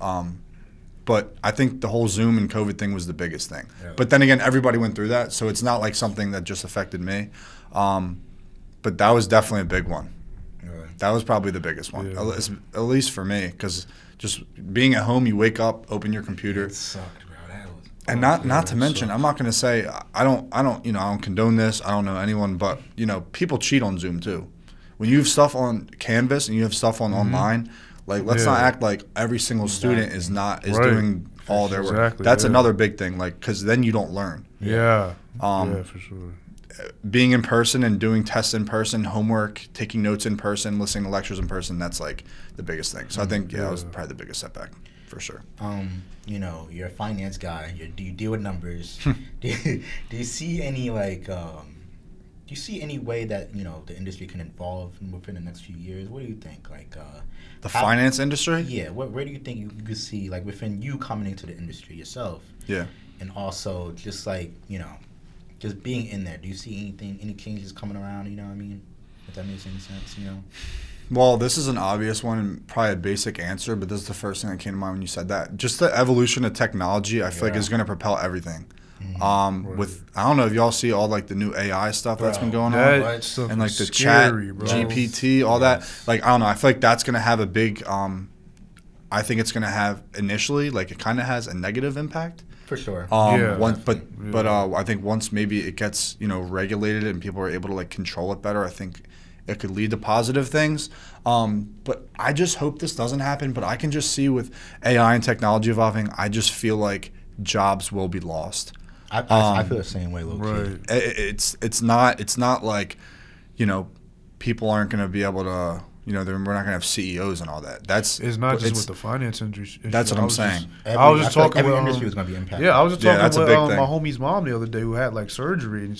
Speaker 2: But I think the whole Zoom and COVID thing was the biggest thing.
Speaker 1: Yeah.
Speaker 2: But then again, everybody went through that, so it's not like something that just affected me. But that was definitely a big one.
Speaker 1: Really?
Speaker 2: That was probably the biggest one,
Speaker 3: Yeah.
Speaker 2: at least for me, because just being at home, you wake up, open your computer,
Speaker 1: It sucked, bro. That was,
Speaker 2: and not to mention, I'm not going to say I don't condone this. I don't know anyone, but people cheat on Zoom too. When you have stuff on Canvas and you have stuff on online, like let's not act like every single student is doing all their work.
Speaker 3: Exactly,
Speaker 2: That's
Speaker 3: yeah.
Speaker 2: another big thing, like because then you don't learn.
Speaker 3: Yeah. Yeah, for sure.
Speaker 2: Being in person and doing tests in person, homework, taking notes in person, listening to lectures in person, that's like the biggest thing. So I think that was probably the biggest setback for sure.
Speaker 1: You're a finance guy. Do you deal with numbers? do you see any do you see any way that the industry can evolve within the next few years? What do you think?
Speaker 2: The finance industry?
Speaker 1: Yeah. Where do you think you could see within you coming into the industry yourself?
Speaker 2: Yeah.
Speaker 1: And also just just being in there. Do you see any changes coming around? You know what I mean? If that makes any sense,
Speaker 2: Well, this is an obvious one and probably a basic answer, but this is the first thing that came to mind when you said that. Just the evolution of technology, I feel like is going to propel everything. With I don't know if y'all see all like the new AI stuff that's been going on, and like the
Speaker 3: scary,
Speaker 2: chat
Speaker 3: bro.
Speaker 2: GPT, all that. Like I don't know, I feel like that's going to have a big. I think it's going to have initially like it kind of has a negative impact.
Speaker 1: For sure.
Speaker 2: I think once maybe it gets regulated and people are able to like control it better, I think it could lead to positive things. But I just hope this doesn't happen. But I can just see with AI and technology evolving, I just feel like jobs will be lost.
Speaker 1: I feel the same way, low key.
Speaker 2: It's not like people aren't going to be able to. We're not going to have CEOs and all that.
Speaker 3: It's not just with the finance industry.
Speaker 2: That's what I'm saying.
Speaker 3: I was just talking
Speaker 1: every
Speaker 3: with
Speaker 1: industry is going to be impacted.
Speaker 3: Yeah, I was just talking
Speaker 2: that's a
Speaker 3: with
Speaker 2: big thing.
Speaker 3: my homie's mom the other day who had like surgery, and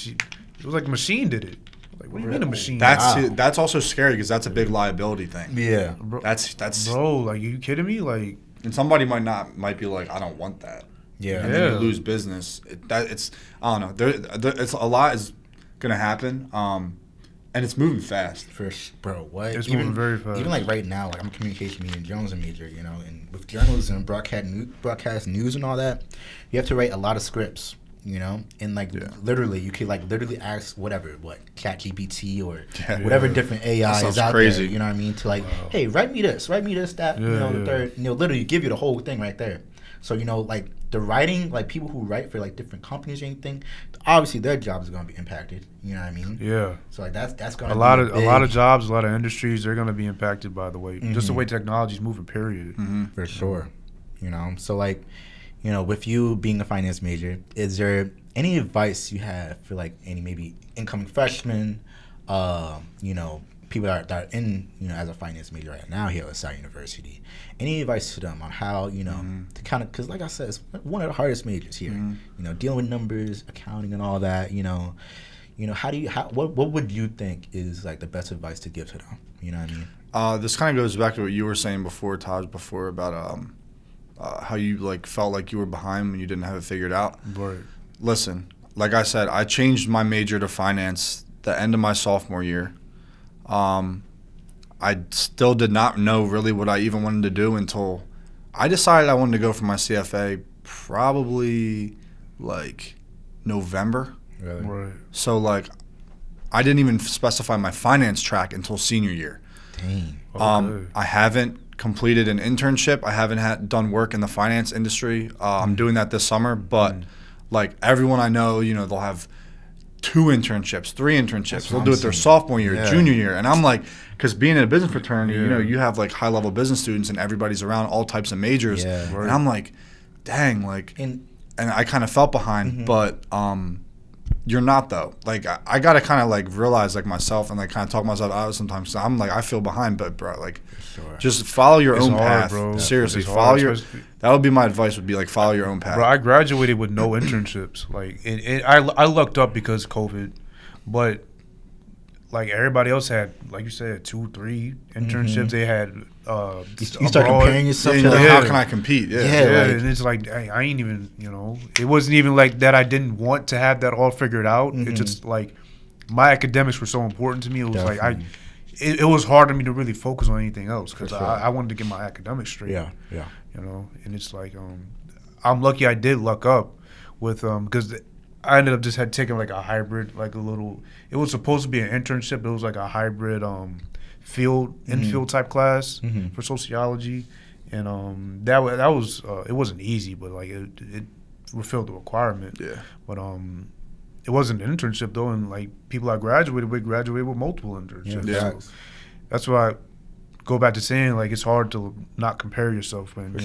Speaker 3: it was like a machine did it. Like, what do you mean a machine?
Speaker 2: That's also scary because that's a big liability thing.
Speaker 1: Yeah,
Speaker 3: bro,
Speaker 2: that's
Speaker 3: bro. Like, are you kidding me? Like,
Speaker 2: and somebody might be like, I don't want that.
Speaker 1: Yeah,
Speaker 2: and then you lose business. I don't know. It's a lot is gonna happen. And it's moving fast.
Speaker 1: Bro, what?
Speaker 3: It's moving very fast.
Speaker 1: Even like right now, I'm a communication media and journalism major, and with journalism and broadcast news and all that, you have to write a lot of scripts, and literally, you could literally ask whatever, ChatGPT or whatever different AI is out
Speaker 2: crazy.
Speaker 1: there, you know what I mean? To hey, write me this, that, the third, literally give you the whole thing right there. So, the writing, people who write for different companies or anything, obviously their jobs are going to be impacted. You know what I mean?
Speaker 3: Yeah.
Speaker 1: So that's going to
Speaker 3: be a lot of jobs, a lot of industries, they're going to be impacted by the way, just the way technology is moving. Period.
Speaker 1: For sure. So with you being a finance major, is there any advice you have for any maybe incoming freshmen, people that are in as a finance major right now here at Salle University? Any advice to them on how to kind of, because like I said, it's one of the hardest majors here. Dealing with numbers, accounting, and all that. What would you think is the best advice to give to them? You know what I mean?
Speaker 2: This kind of goes back to what you were saying before, Taj, about how you felt like you were behind when you didn't have it figured out.
Speaker 3: Right.
Speaker 2: Listen, like I said, I changed my major to finance the end of my sophomore year. I still did not know really what I even wanted to do until I decided I wanted to go for my CFA probably November.
Speaker 1: Really?
Speaker 3: Right.
Speaker 2: So I didn't even specify my finance track until senior year.
Speaker 1: Dang.
Speaker 3: Okay.
Speaker 2: I haven't completed an internship. I haven't done work in the finance industry. I'm doing that this summer, but everyone I know, they'll have 2 internships, 3 internships. They'll do it their sophomore year, junior year. And I'm because being in a business fraternity, you have high-level business students and everybody's around all types of majors.
Speaker 1: Yeah.
Speaker 2: And I'm dang, and I kind of felt behind, but you're not though. I got to kind of realize myself and kind of talk myself out sometimes. So I'm I feel behind, but bro,
Speaker 1: sure.
Speaker 2: just follow your own path.
Speaker 3: Bro.
Speaker 2: Seriously,
Speaker 3: It's
Speaker 2: follow
Speaker 3: hard,
Speaker 2: that would be my advice, would be follow your own path.
Speaker 3: Bro, I graduated with no internships. And I lucked up because of COVID, but like everybody else had, like you said, 2, 3 internships. They had.
Speaker 1: You start comparing yourself.
Speaker 2: Yeah, how can I compete? Yeah,
Speaker 3: and it's like I ain't even, it wasn't even like that. I didn't want to have that all figured out. It's just like my academics were so important to me. It was like it was hard for me to really focus on anything else because I wanted to get my academics straight.
Speaker 1: Yeah.
Speaker 3: And it's like I'm lucky I did luck up with because I ended up just had taken like a hybrid, like a little. It was supposed to be an internship, but it was like a hybrid infield type class for sociology, and that was it wasn't easy, but like it fulfilled the requirement.
Speaker 2: Yeah.
Speaker 3: But it wasn't an internship though, and like people I graduated with multiple internships.
Speaker 2: Yeah.
Speaker 3: So that's why I go back to saying like it's hard to not compare yourself when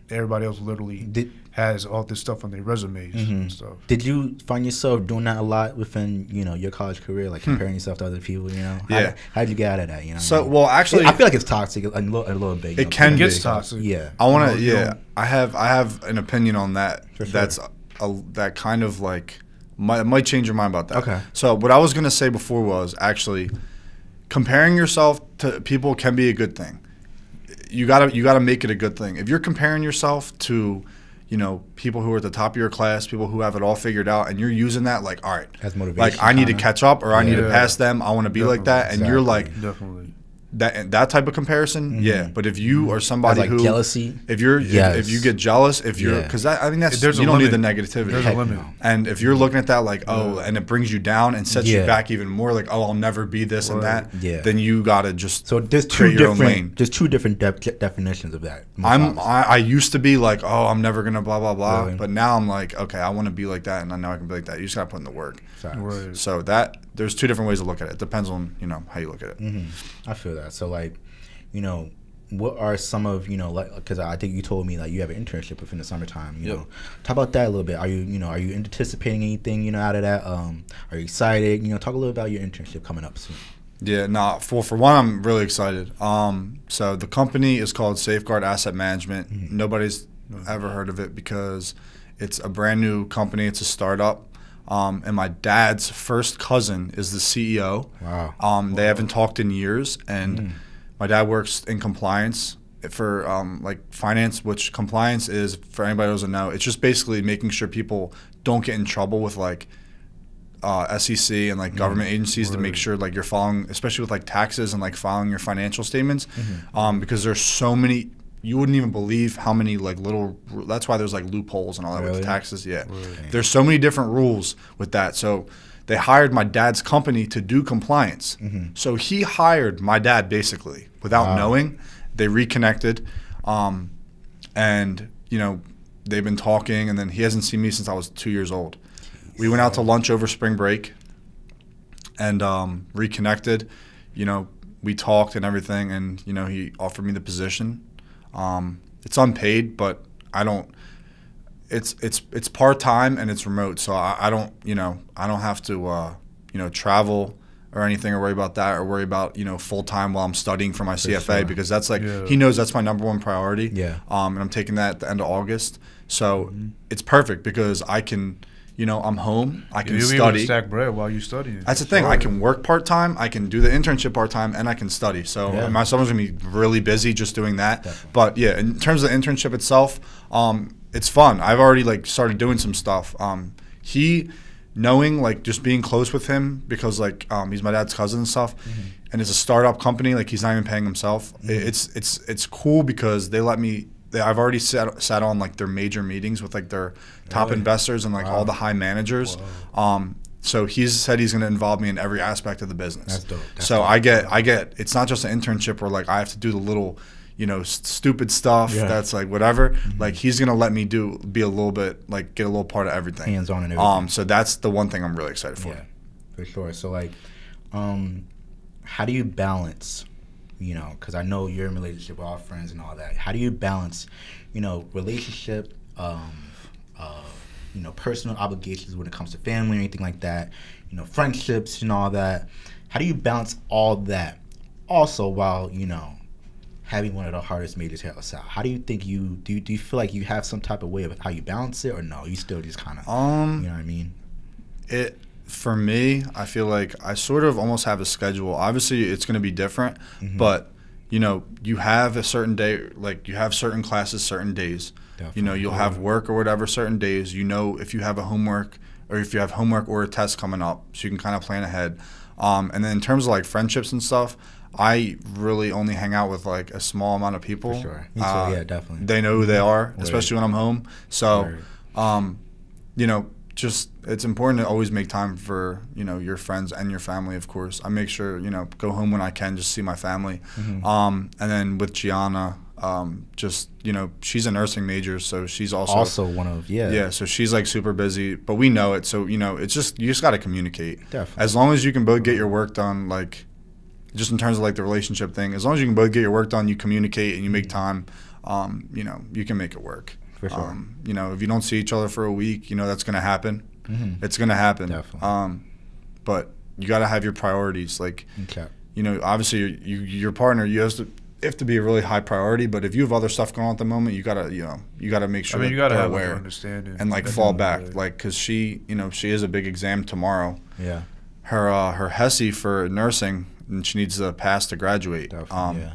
Speaker 3: everybody else literally has all this stuff on their resumes and stuff.
Speaker 1: Did you find yourself doing that a lot within, your college career, like comparing yourself to other people,
Speaker 2: Yeah.
Speaker 1: How'd you get out of that,
Speaker 2: So, well, actually...
Speaker 1: I feel like it's toxic a little bit.
Speaker 2: It can
Speaker 3: get
Speaker 2: be.
Speaker 3: toxic.
Speaker 1: Yeah.
Speaker 2: I want to, I have an opinion on that.
Speaker 1: For sure.
Speaker 2: That's that kind of like, might change your mind about that.
Speaker 1: Okay.
Speaker 2: So, what I was going to say before was actually, comparing yourself to people can be a good thing. You gotta make it a good thing. If you're comparing yourself to, people who are at the top of your class, people who have it all figured out, and you're using that like, all right,
Speaker 1: as motivation,
Speaker 2: like I need to catch up or I need to pass them. I want to be like that, and you're like,
Speaker 3: definitely.
Speaker 2: That type of comparison, yeah. But if you are somebody
Speaker 1: like
Speaker 2: who
Speaker 1: jealousy,
Speaker 2: if you get jealous, if you're because I think that's you don't need the negativity.
Speaker 3: There's a limit.
Speaker 2: And if you're looking at that like and it brings you down and sets you back even more, like I'll never be this and that. Yeah. Then you gotta just
Speaker 1: there's two different definitions of that.
Speaker 2: I used to be like I'm never gonna blah blah blah, but now I'm like okay I want to be like that and I know I can be like that. You just gotta put in the work.
Speaker 3: Right.
Speaker 2: So there's two different ways to look at it. It depends on how you look at it.
Speaker 1: I feel that. So like, what are some of like because I think you told me like you have an internship within the summertime. Talk about that a little bit. Are you anticipating anything out of that? Are you excited? Talk a little about your internship coming up soon.
Speaker 2: Yeah, for one, I'm really excited. So the company is called Safeguard Asset Management. Nobody's ever heard of it because it's a brand new company. It's a startup. And my dad's first cousin is the CEO.
Speaker 1: Wow.
Speaker 2: They haven't talked in years, and my dad works in compliance for like finance, which compliance is, for anybody who doesn't know, it's just basically making sure people don't get in trouble with like SEC and like government agencies to make sure like you're following, especially with like taxes and like filing your financial statements, because there's so many. You wouldn't even believe how many like little. That's why there's like loopholes and all that with the taxes. Yeah, there's so many different rules with that. So they hired my dad's company to do compliance. So he hired my dad basically without knowing. They reconnected, and they've been talking. And then he hasn't seen me since I was 2 years old. We went out to lunch over spring break, and reconnected. We talked and everything, and he offered me the position. It's unpaid, but I don't. It's part time and it's remote, so I don't I don't have to travel or anything or worry about that or worry about full time while I'm studying for my CFA because that's like he knows that's my number one priority.
Speaker 1: Yeah.
Speaker 2: And I'm taking that at the end of August, so it's perfect because I can. I'm home. I can study.
Speaker 3: You'll be able to stack bread while you study.
Speaker 2: That's the thing. I can work part time. I can do the internship part time, and I can study. So my summer's gonna be really busy just doing that.
Speaker 1: Definitely.
Speaker 2: But yeah, in terms of the internship itself, it's fun. I've already like started doing some stuff. Knowing like just being close with him because like he's my dad's cousin and stuff, and it's a startup company. Like he's not even paying himself. It's cool because they let me. I've already sat on like their major meetings with like their top investors and like all the high managers. So he's said he's going to involve me in every aspect of the business.
Speaker 1: That's dope.
Speaker 2: So I get it's not just an internship where like I have to do the little stupid stuff that's like whatever. Like he's going to let me be a little bit like get a little part of everything.
Speaker 1: Hands on and everything.
Speaker 2: So that's the one thing I'm really excited for.
Speaker 1: Yeah, for sure. So like how do you balance because I know you're in a relationship with all friends and all that. How do you balance, relationship, personal obligations when it comes to family or anything like that, friendships and all that? How do you balance all that also while, having one of the hardest majors here at LaSalle? How do you think do you feel like you have some type of way of how you balance it or no? You still just kind of, you know what I mean?
Speaker 2: For me, I feel like I sort of almost have a schedule. Obviously, it's going to be different, but you know, you have a certain day, like you have certain classes certain days. Definitely. You know, you'll have work or whatever certain days. You know, if you have a homework or if you have homework or a test coming up, so you can kind of plan ahead. And then in terms of like friendships and stuff, I really only hang out with like a small amount of people.
Speaker 1: For sure. Me too. Yeah, definitely.
Speaker 2: They know who they are, especially when I'm home. So, you know, just it's important to always make time for, you know, your friends and your family, of course. I make sure, you know, go home when I can, just see my family. And then with Gianna, just, you know, she's a nursing major, so she's also
Speaker 1: one of,
Speaker 2: so she's like super busy, but we know it. So, you know, it's just, you just got to communicate.
Speaker 1: Definitely.
Speaker 2: As long as you can both get your work done, like, just in terms of like the relationship thing, as long as you can both get your work done, you communicate and you make time, you know, you can make it work.
Speaker 1: For sure.
Speaker 2: You know, if you don't see each other for a week, you know, that's going to happen. It's going to happen.
Speaker 1: Definitely.
Speaker 2: But you got to have your priorities. Like, you know, obviously your partner, you have to be a really high priority, but if you have other stuff going on at the moment, you got to, you know, you got to make sure
Speaker 3: you got to have
Speaker 2: aware
Speaker 3: understanding
Speaker 2: and like fall back. Like, cause she, you know, she has a big exam tomorrow.
Speaker 1: Yeah.
Speaker 2: Her HESI for nursing, and she needs to pass to graduate.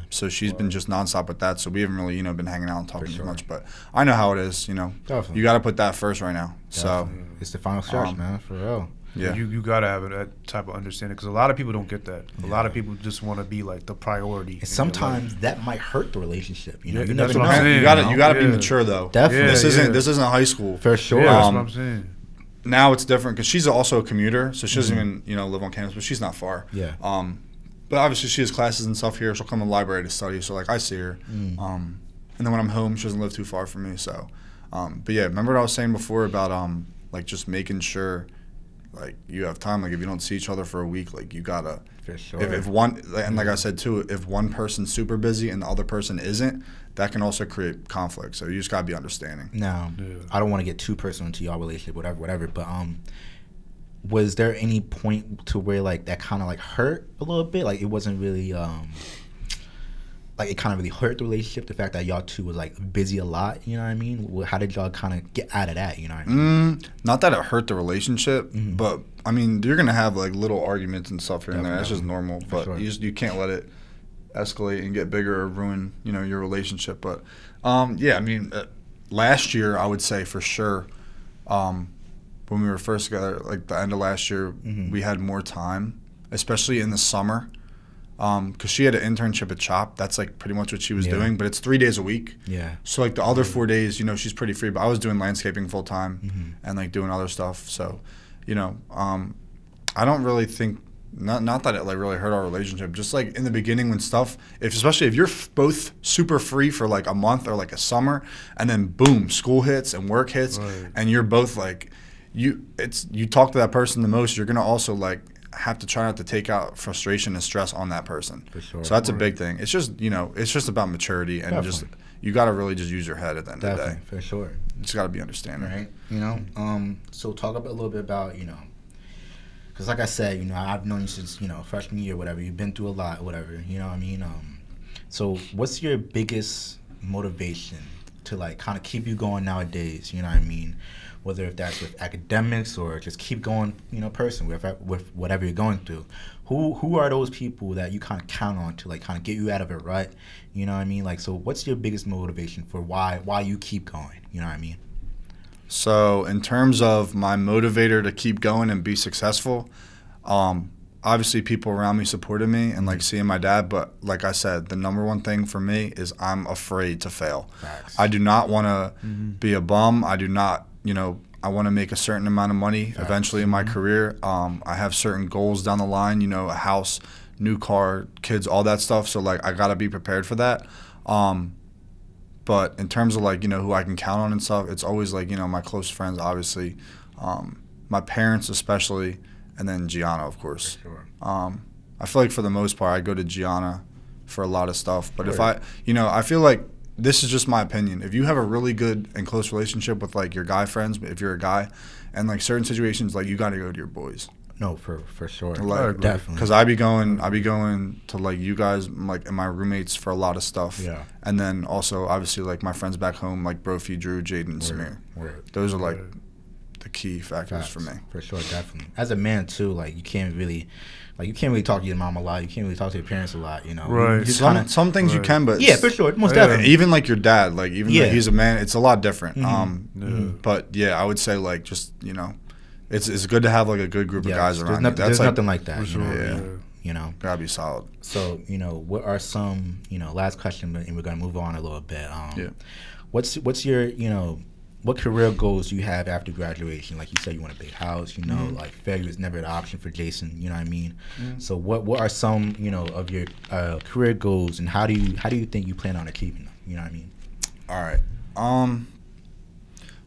Speaker 2: So she's been just nonstop with that. So we haven't really, you know, been hanging out and talking as much. But I know how it is, you know.
Speaker 1: Definitely.
Speaker 2: You got to put that first right now.
Speaker 1: Definitely. So it's the final stretch, man, for real.
Speaker 3: Yeah, you got to have that type of understanding because a lot of people don't get that. A lot of people just want to be like the priority.
Speaker 1: And sometimes that might hurt the relationship. You know, you
Speaker 3: that's
Speaker 1: never
Speaker 3: what I'm
Speaker 1: know.
Speaker 3: saying.
Speaker 2: You got to be mature though.
Speaker 1: Definitely.
Speaker 2: This isn't high school.
Speaker 1: For sure.
Speaker 3: Yeah, that's what I'm saying.
Speaker 2: Now it's different because she's also a commuter, so she doesn't even, you know, live on campus, but she's not far.
Speaker 1: Yeah.
Speaker 2: But obviously she has classes and stuff here. She'll come to the library to study, so like I see her. And then when I'm home, she doesn't live too far from me. So, but yeah, remember what I was saying before about like just making sure like you have time. Like if you don't see each other for a week, like you gotta.
Speaker 1: For sure.
Speaker 2: If one, and like I said too, if one person's super busy and the other person isn't, that can also create conflict. So you just gotta be understanding.
Speaker 1: Now, I don't want to get too personal into y'all relationship, whatever. But was there any point to where like that kind of like hurt a little bit? Like it wasn't really like it kind of really hurt the relationship, the fact that y'all two was like busy a lot, you know what I mean? How did y'all kind of get out of that, you know what I mean?
Speaker 2: Not that it hurt the relationship, but I mean, you're gonna have like little arguments and stuff here and there. That's just normal, but you can't let it escalate and get bigger or ruin, you know, your relationship. But yeah, I mean, last year I would say for sure, when we were first together, like the end of last year, we had more time, especially in the summer. Because she had an internship at CHOP. That's like pretty much what she was doing, but it's 3 days a week.
Speaker 1: Yeah.
Speaker 2: So like the other 4 days, you know, she's pretty free. But I was doing landscaping full time and like doing other stuff. So, you know, I don't really think not that it like really hurt our relationship. Just like in the beginning when stuff, especially if you're both super free for like a month or like a summer, and then boom, school hits and work hits, and you're both like, you talk to that person the most. You're gonna also like have to try not to take out frustration and stress on that person.
Speaker 1: For sure.
Speaker 2: So that's a big thing. It's just, you know, it's just about maturity and just you got to really just use your head at the end of the day.
Speaker 1: For sure.
Speaker 2: You just got to be understanding.
Speaker 1: Right. You know, so talk a little bit about, you know, because like I said, you know, I've known you since, you know, freshman year, whatever. You've been through a lot, whatever. You know what I mean? So what's your biggest motivation to like kind of keep you going nowadays? You know what I mean? Whether if that's with academics or just keep going, you know, with whatever you're going through. Who are those people that you kind of count on to like kind of get you out of a rut? You know what I mean? Like, so what's your biggest motivation for why you keep going? You know what I mean?
Speaker 2: So in terms of my motivator to keep going and be successful, obviously people around me supported me and like seeing my dad, but like I said, the number one thing for me is I'm afraid to fail.
Speaker 1: Facts.
Speaker 2: I do not want to be a bum. I do not, you know, I want to make a certain amount of money eventually in my career. I have certain goals down the line, you know, a house, new car, kids, all that stuff. So like I got to be prepared for that. But in terms of like, you know, who I can count on and stuff, it's always like, you know, my close friends, obviously, my parents especially, and then Gianna, of course.
Speaker 1: For sure.
Speaker 2: I feel like for the most part, I go to Gianna for a lot of stuff. But if I, you know, I feel like this is just my opinion. If you have a really good and close relationship with like your guy friends, if you're a guy, and like certain situations, like you got to go to your boys.
Speaker 1: No, for sure.
Speaker 2: Like,
Speaker 1: definitely.
Speaker 2: Because I be going to like you guys, like and my roommates for a lot of stuff.
Speaker 1: Yeah.
Speaker 2: And then also obviously like my friends back home, like Brophy, Drew, Jaden, and Samir. Those are like the key factors for me.
Speaker 1: For sure, definitely. As a man too, like you can't really talk to your mom a lot. You can't really talk to your parents a lot. You know,
Speaker 3: Right.
Speaker 2: Some things you can, but
Speaker 1: yeah, for sure, most definitely.
Speaker 2: Even like your dad, like even though he's a man, it's a lot different. But yeah, I would say like just it's good to have like a good group of guys around you.
Speaker 1: There's nothing like that. You know,
Speaker 2: gotta be solid.
Speaker 1: So what are some last question, and we're gonna move on a little bit. What's your what career goals do you have after graduation? Like you said, you want a big house. Like failure is never an option for Jason. You know what I mean? So what are some of your career goals, and how do you think you plan on achieving them? You know what I mean?
Speaker 2: All right.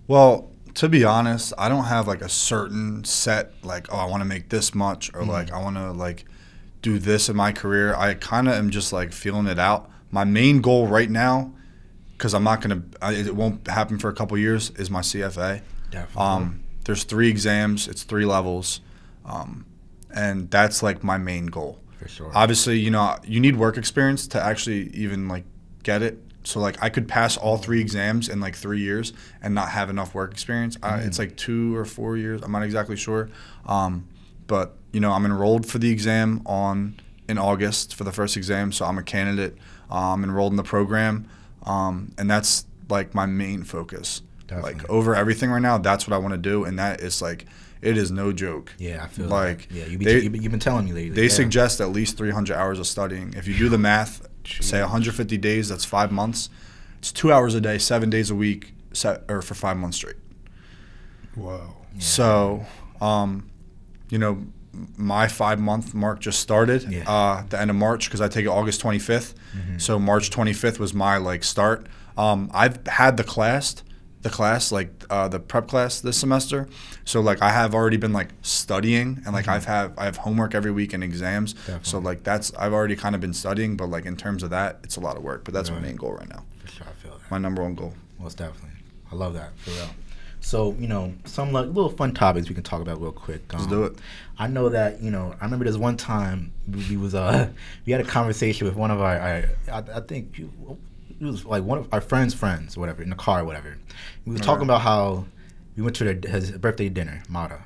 Speaker 2: Well, to be honest, I don't have like a certain set like, I want to make this much, or like I want to like do this in my career. I kind of am just like feeling it out. My main goal right now, because I'm not gonna, it won't happen for a couple years, is my CFA.
Speaker 1: Definitely.
Speaker 2: There's 3 exams, it's 3 levels, and that's like my main goal.
Speaker 1: For sure.
Speaker 2: Obviously, you need work experience to actually even like get it. So like I could pass all 3 exams in like 3 years and not have enough work experience. It's like 2 or 4 years. I'm not exactly sure. But I'm enrolled for the exam in August for the first exam, so I'm a candidate. I'm enrolled in the program, and that's like my main focus.
Speaker 1: Definitely.
Speaker 2: Like over everything right now, that's what I want to do, and that is like, it is no joke.
Speaker 1: Yeah, I feel
Speaker 2: like
Speaker 1: you've been telling me lately.
Speaker 2: They suggest at least 300 hours of studying. If you do the math, say 150 days, that's 5 months. It's 2 hours a day, 7 days a week, or for 5 months straight.
Speaker 3: Wow.
Speaker 1: Yeah.
Speaker 2: So, my 5-month mark just started the end of March, because I take it August 25th. So March 25th was my like start. I've had the prep class this semester. So like I have already been like studying, and like I have homework every week and exams.
Speaker 1: Definitely.
Speaker 2: So like I've already kind of been studying, but like in terms of that, it's a lot of work. But that's my main goal right now.
Speaker 1: For sure, I feel that.
Speaker 2: My number 1 goal.
Speaker 1: Most definitely. I love that, for real. So, some like little fun topics we can talk about real quick.
Speaker 2: Let's do it.
Speaker 1: I know that, I remember there's one time we had a conversation with one of I think it was like one of our friends' friends, or whatever, in the car or whatever. We were talking about how we went to his birthday dinner, Mata.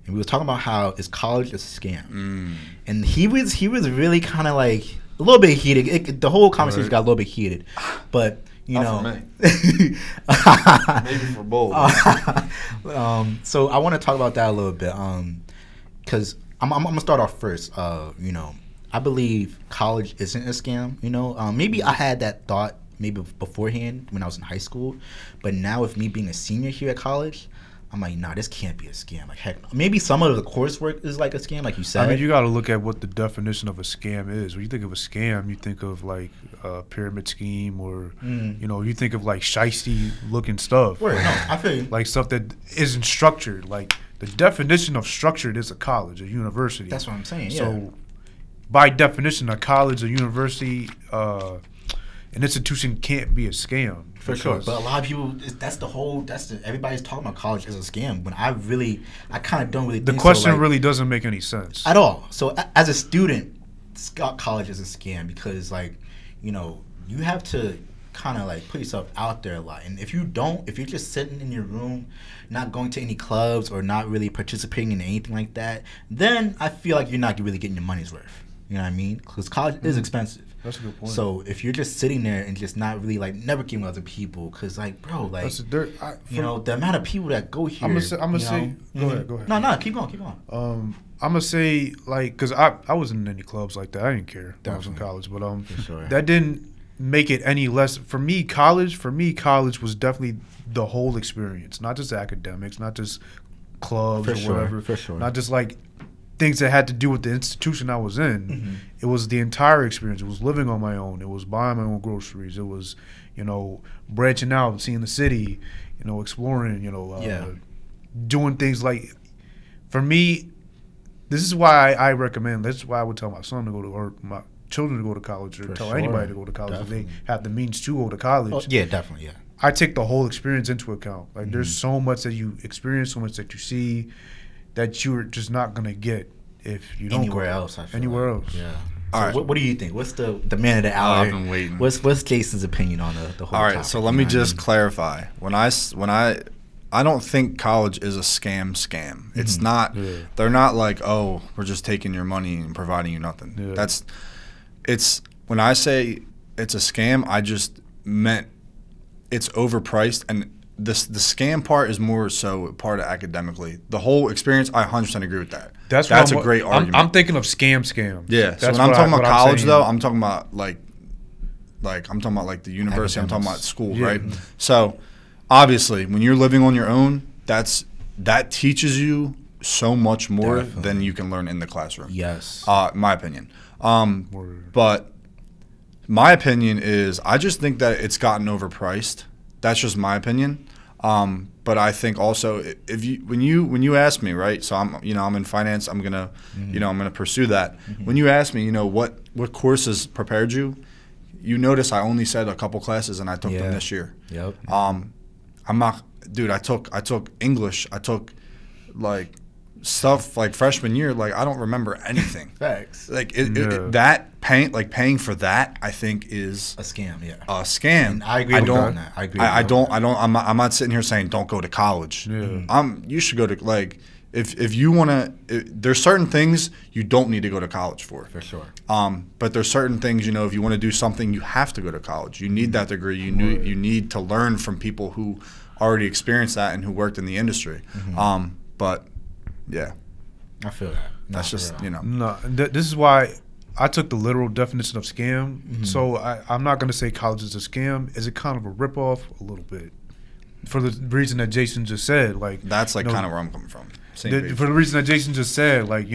Speaker 1: And we were talking about how is college a scam. And he was really kind of like a little bit heated. The whole conversation got a little bit heated. But
Speaker 2: Not for me. Maybe for both.
Speaker 1: So I want to talk about that a little bit, because I'm gonna start off first. I believe college isn't a scam. Maybe I had that thought maybe beforehand when I was in high school, but now with me being a senior here at college, I'm like, nah, this can't be a scam. Like, heck, maybe some of the coursework is like a scam, like you said.
Speaker 3: I mean, you got to look at what the definition of a scam is. When you think of a scam, you think of like a pyramid scheme, or you think of like shiesty-looking stuff.
Speaker 1: Word, no, I feel you.
Speaker 3: Like stuff that isn't structured. Like the definition of structured is a college, a university.
Speaker 1: That's what I'm saying. Yeah. So,
Speaker 3: by definition, a college, a university, an institution can't be a scam.
Speaker 1: For sure. But a lot of people, everybody's talking about college as a scam, when I kind of don't really think so.
Speaker 3: The question really doesn't make any sense.
Speaker 1: At all. So as a student, college is a scam, because you have to kind of like put yourself out there a lot. And if you're just sitting in your room, not going to any clubs or not really participating in anything like that, then I feel like you're not really getting your money's worth. You know what I mean? Because college is expensive.
Speaker 3: That's a good point.
Speaker 1: So if you're just sitting there and just not really like networking with other people, because like, bro, like, the amount of people that go here.
Speaker 3: I'm gonna say. Go ahead.
Speaker 1: No, keep going.
Speaker 3: I'm gonna say, like, because I wasn't in any clubs like that. I didn't care.
Speaker 1: Definitely.
Speaker 3: I was in college, but
Speaker 1: For sure.
Speaker 3: that didn't make it any less. For me, college was definitely the whole experience, not just academics, not just clubs whatever.
Speaker 1: For sure.
Speaker 3: Not just like things that had to do with the institution I was in. It was the entire experience. It was living on my own. It was buying my own groceries. It was, branching out, seeing the city, exploring, doing things like, for me, this is why I recommend, this is why I would tell my son to go to, or my children to go to college, or tell anybody to go to college if they have the means to go to college.
Speaker 1: Oh, yeah, definitely, yeah.
Speaker 3: I take the whole experience into account. Like, there's so much that you experience, so much that you see, that you're just not gonna get if you don't
Speaker 1: anywhere
Speaker 3: go
Speaker 1: else. I feel
Speaker 3: anywhere
Speaker 1: like.
Speaker 3: else.
Speaker 1: Yeah.
Speaker 2: All
Speaker 1: So
Speaker 2: right.
Speaker 1: what do you think? What's the man of the hour?
Speaker 2: I've been waiting.
Speaker 1: What's Jason's opinion on the whole?
Speaker 2: All right.
Speaker 1: topic?
Speaker 2: So let me just clarify. When I I don't think college is a scam. It's not. Yeah. They're not like, oh, we're just taking your money and providing you nothing. Yeah. It's when I say it's a scam, I just meant it's overpriced, and the scam part is more so part of academically. The whole experience, I 100% agree with that. That's a great argument.
Speaker 3: I'm thinking of scams.
Speaker 2: Yeah. So when I'm talking about college, though, I'm talking about like I'm talking about like the university. I'm talking about school, right? So obviously, when you're living on your own, that teaches you so much more than you can learn in the classroom.
Speaker 1: Yes.
Speaker 2: My opinion. But my opinion is I just think that it's gotten overpriced. That's just my opinion. But I think also when you ask me, right? So I'm in finance. I'm gonna I'm gonna pursue that. When you ask me, what courses prepared you, you notice I only said a couple classes and I took them this year.
Speaker 1: Yep.
Speaker 2: I'm not, dude. I took English. I took like stuff like freshman year. Like I don't remember anything.
Speaker 1: Facts.
Speaker 2: Like paying for that, I think is
Speaker 1: a scam. Yeah.
Speaker 2: A scam.
Speaker 1: And I agree with that. I agree.
Speaker 2: I'm not sitting here saying don't go to college. Yeah. You should go to like if you want to. There's certain things you don't need to go to college for.
Speaker 1: For sure.
Speaker 2: But there's certain things if you want to do something, you have to go to college. You need that degree. You need to learn from people who already experienced that and who worked in the industry. But yeah,
Speaker 1: I feel that.
Speaker 2: That's just
Speaker 3: No, this is why I took the literal definition of scam. So I'm not going to say college is a scam. Is it kind of a ripoff? A little bit, for the reason that Jason just said. Like
Speaker 2: that's like kind of where I'm coming from.
Speaker 3: For the reason that Jason just said, like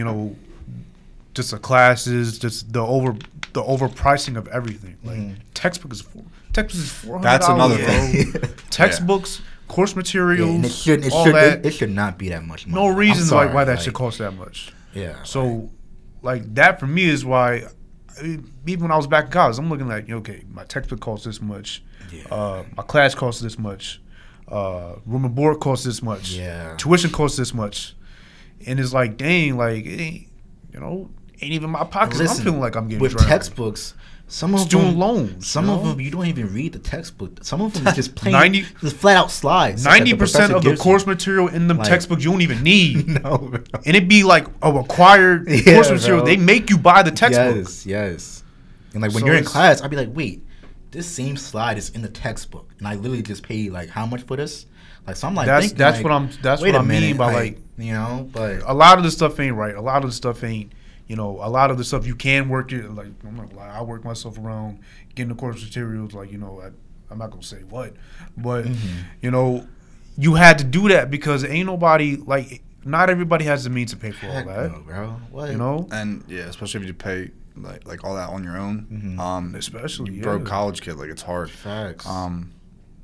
Speaker 3: just the classes, just the overpricing of everything. Like textbook is $400.
Speaker 2: That's another thing.
Speaker 3: Textbooks. Course materials,
Speaker 1: it should not be that much money.
Speaker 3: No reason why that should cost that much.
Speaker 1: Yeah.
Speaker 3: So, like that for me is why, even when I was back in college, I'm looking like, okay, my textbook costs this much, my class costs this much, room and board costs this much, tuition costs this much, and it's like, dang, like it ain't, ain't even my pockets. I'm feeling like I'm getting
Speaker 1: with
Speaker 3: drained.
Speaker 1: Textbooks. Some of
Speaker 3: student
Speaker 1: them,
Speaker 3: loans.
Speaker 1: Some of them you don't even read the textbook. Some of them is just plain, just flat out slides.
Speaker 3: 90% of the course material in them textbooks you don't even need.
Speaker 1: No, bro.
Speaker 3: And it'd be like a required course material. They make you buy the textbook.
Speaker 1: Yes. And like when you're in class, I'd be like, wait, this same slide is in the textbook, and I literally just paid like how much for this? Like, so I'm like,
Speaker 3: that's what I mean by like
Speaker 1: but
Speaker 3: a lot of the stuff ain't right. A lot of the stuff ain't. A lot of the stuff you can work it. Like I'm not gonna lie, I work myself around getting the course materials. Like I'm not gonna say what, but you had to do that because ain't nobody like not everybody has the means to pay for all that.
Speaker 1: No, bro. What?
Speaker 2: And especially if you pay like all that on your own.
Speaker 3: Especially
Speaker 2: broke college kid, like it's hard.
Speaker 1: Facts.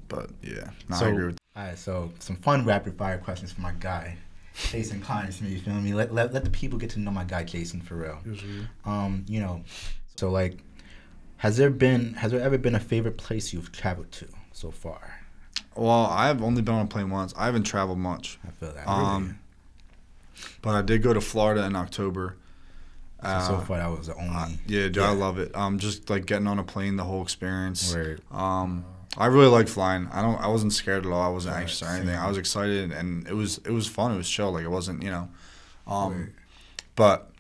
Speaker 2: But yeah, I agree with.
Speaker 1: All right, so some fun rapid fire questions for my guy. Jason Kleinschmidt, you feel me? Let the people get to know my guy Jason for real. So like, has there ever been a favorite place you've traveled to so far?
Speaker 2: Well, I've only been on a plane once. I haven't traveled much.
Speaker 1: I feel that. Really?
Speaker 2: But I did go to Florida in October.
Speaker 1: So far, that was the only.
Speaker 2: Dude, I love it. Just like getting on a plane, the whole experience.
Speaker 1: Right.
Speaker 2: I really like flying. I wasn't scared at all. I wasn't anxious or anything. I was excited, and it was fun. It was chill. Like it wasn't, But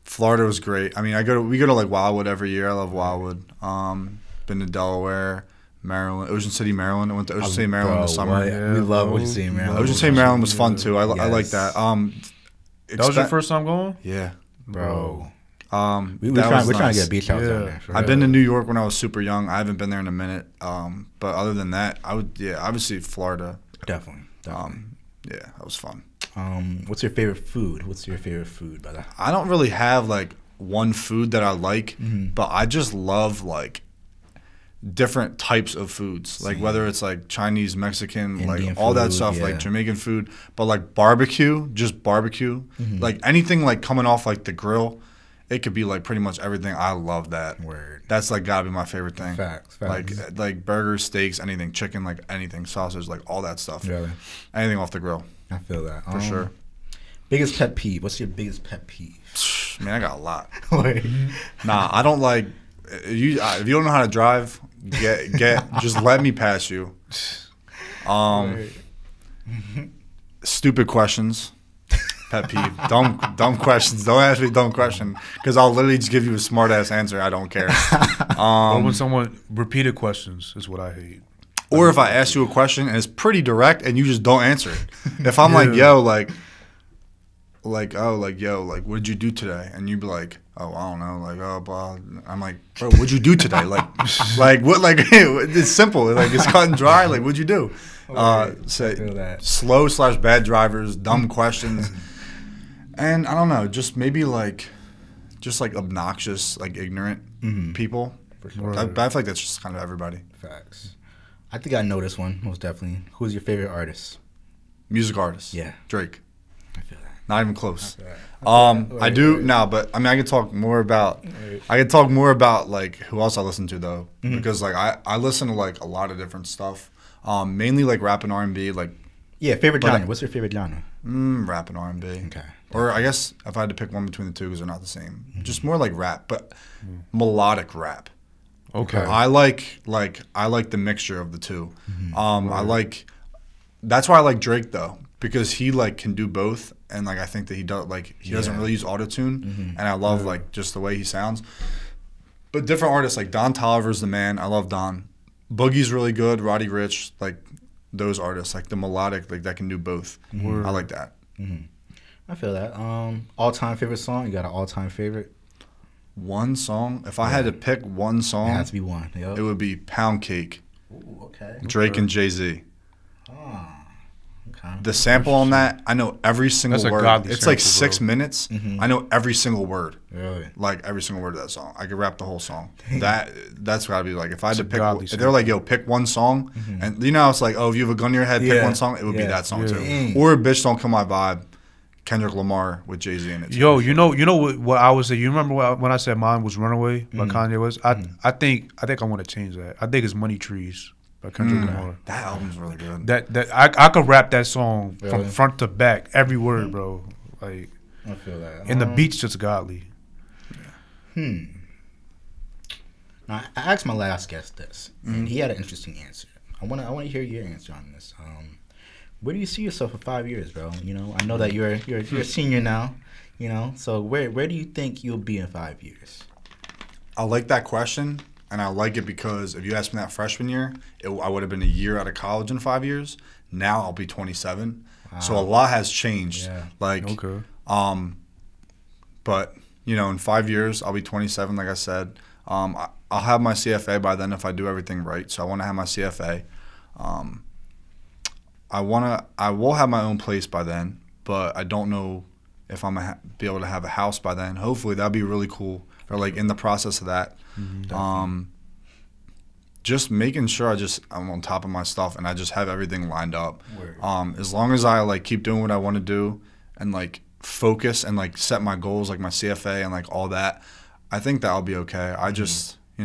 Speaker 2: Florida was great. I mean, we go to like Wildwood every year. I love Wildwood. Been to Delaware, Maryland, Ocean City, Maryland. I went to Ocean City, Maryland in the summer.
Speaker 1: Yeah. We love Ocean City, Maryland.
Speaker 2: Ocean City, Maryland was fun too. I like that.
Speaker 3: That was your first time going?
Speaker 2: Yeah,
Speaker 1: bro.
Speaker 2: We're
Speaker 1: trying to get a beach house down there.
Speaker 2: I've been to New York when I was super young. I haven't been there in a minute. But other than that, obviously Florida.
Speaker 1: Definitely.
Speaker 2: That was fun.
Speaker 1: What's your favorite food? Brother?
Speaker 2: I don't really have like one food that I like, but I just love like different types of foods. Like whether it's like Chinese, Mexican, Indian like all that stuff, like Jamaican food, but like barbecue, like anything like coming off like the grill. It could be like pretty much everything. I love that.
Speaker 1: Word.
Speaker 2: That's like gotta be my favorite thing.
Speaker 1: Facts.
Speaker 2: Like burgers, steaks, anything, chicken, like anything, sausage, like all that stuff.
Speaker 1: Really?
Speaker 2: Anything off the grill.
Speaker 1: I feel that
Speaker 2: for sure.
Speaker 1: Biggest pet peeve. What's your biggest pet peeve?
Speaker 2: Man, I got a lot. Nah, I don't like if you don't know how to drive, get just let me pass you. Stupid questions. Pet peeve. Dumb questions. Don't ask me a dumb question because I'll literally just give you a smart ass answer. I don't care.
Speaker 3: Or when someone repeated questions is what I hate.
Speaker 2: Or if I ask you a question and it's pretty direct and you just don't answer it. If I'm like, yo, what did you do today? And you'd be like, oh, I don't know, like, oh, blah. I'm like, bro, what'd you do today? Like what? Like, it's simple. Like, it's cut and dry. Like, what'd you do? Say slow/bad drivers, dumb questions, and I don't know, just maybe just obnoxious, ignorant people.
Speaker 1: For sure.
Speaker 2: I feel like that's just kind of everybody.
Speaker 1: Facts. I think I know this one most definitely. Who's your favorite artist?
Speaker 2: Music artist.
Speaker 1: Yeah.
Speaker 2: Drake.
Speaker 1: I feel that.
Speaker 2: Not even close.
Speaker 1: I
Speaker 2: do now, but I mean, I could talk more about. I could talk more about who else I listen to though, because I listen to a lot of different stuff. Mainly rap and R&B.
Speaker 1: Favorite genre. What's your favorite genre?
Speaker 2: Rap and R&B.
Speaker 1: Okay.
Speaker 2: Or I guess if I had to pick one between the two, because they're not the same, just more rap, but melodic rap.
Speaker 3: Okay.
Speaker 2: I like the mixture of the two. That's why I like Drake though, because he can do both, and I think that he does he doesn't really use autotune, and I love just the way he sounds. But different artists Don Toliver's the man. I love Don. Boogie's really good. Roddy Ricch, those artists, the melodic, that can do both. I like that.
Speaker 1: I feel that. All-time favorite song? You got an all-time favorite?
Speaker 2: One song? If I had to pick one song,
Speaker 1: it has to be one. Yep.
Speaker 2: It would be Pound Cake.
Speaker 1: Ooh, okay.
Speaker 2: Drake and Jay-Z.
Speaker 1: Oh, okay.
Speaker 2: The sample on that, I know every single word. It's
Speaker 3: sample,
Speaker 2: 6 minutes. I know every single word.
Speaker 1: Really?
Speaker 2: Every single word of that song. I could rap the whole song. That's gotta be if I had to pick. If
Speaker 3: sample.
Speaker 2: they're yo, pick one song, and it's if you have a gun to your head, pick one song. It would be that song too. Or Bitch Don't Kill My Vibe. Kendrick Lamar with Jay-Z in it.
Speaker 3: Yo, you know what I was saying. You remember when I said mine was Runaway by Kanye West? I think I want to change that. I think it's Money Trees by Kendrick Lamar.
Speaker 2: That album's really good.
Speaker 3: That I could rap that song from front to back, every word, bro.
Speaker 1: I feel that.
Speaker 3: And the beat's just godly.
Speaker 1: Now, I asked my last guest this, and he had an interesting answer. I want to hear your answer on this. Where do you see yourself in 5 years, bro? I know that you're a senior now. So where do you think you'll be in 5 years?
Speaker 2: I like that question, and I like it because if you asked me that freshman year, I would have been a year out of college in 5 years. Now I'll be 27, so a lot has changed.
Speaker 3: Yeah. Okay.
Speaker 2: But in 5 years I'll be 27. Like I said, I'll have my CFA by then if I do everything right. So I want to have my CFA. I will have my own place by then, but I don't know if I'm gonna be able to have a house by then. Hopefully that'd be really cool. Or in the process of that, just making sure I'm on top of my stuff and I just have everything lined up. As long as I keep doing what I want to do and focus and set my goals my CFA and all that, I think that I'll be okay. I just I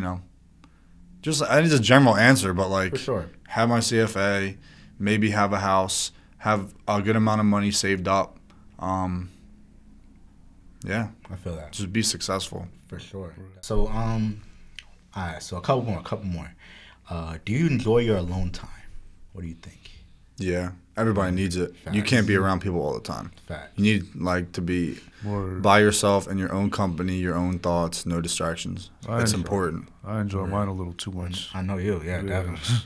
Speaker 2: need a general answer, but
Speaker 1: for sure.
Speaker 2: Have my CFA. Maybe have a house, have a good amount of money saved up. I
Speaker 1: feel that.
Speaker 2: Just be successful.
Speaker 1: For sure. So, all right. So a couple more. Do you enjoy your alone time? What do you think?
Speaker 2: Yeah, everybody needs it. Facts. You can't be around people all the time.
Speaker 1: Facts.
Speaker 2: You need to be by yourself in your own company, your own thoughts, no distractions. It's important.
Speaker 3: I enjoy mine a little too much.
Speaker 1: I know you. Yeah, definitely.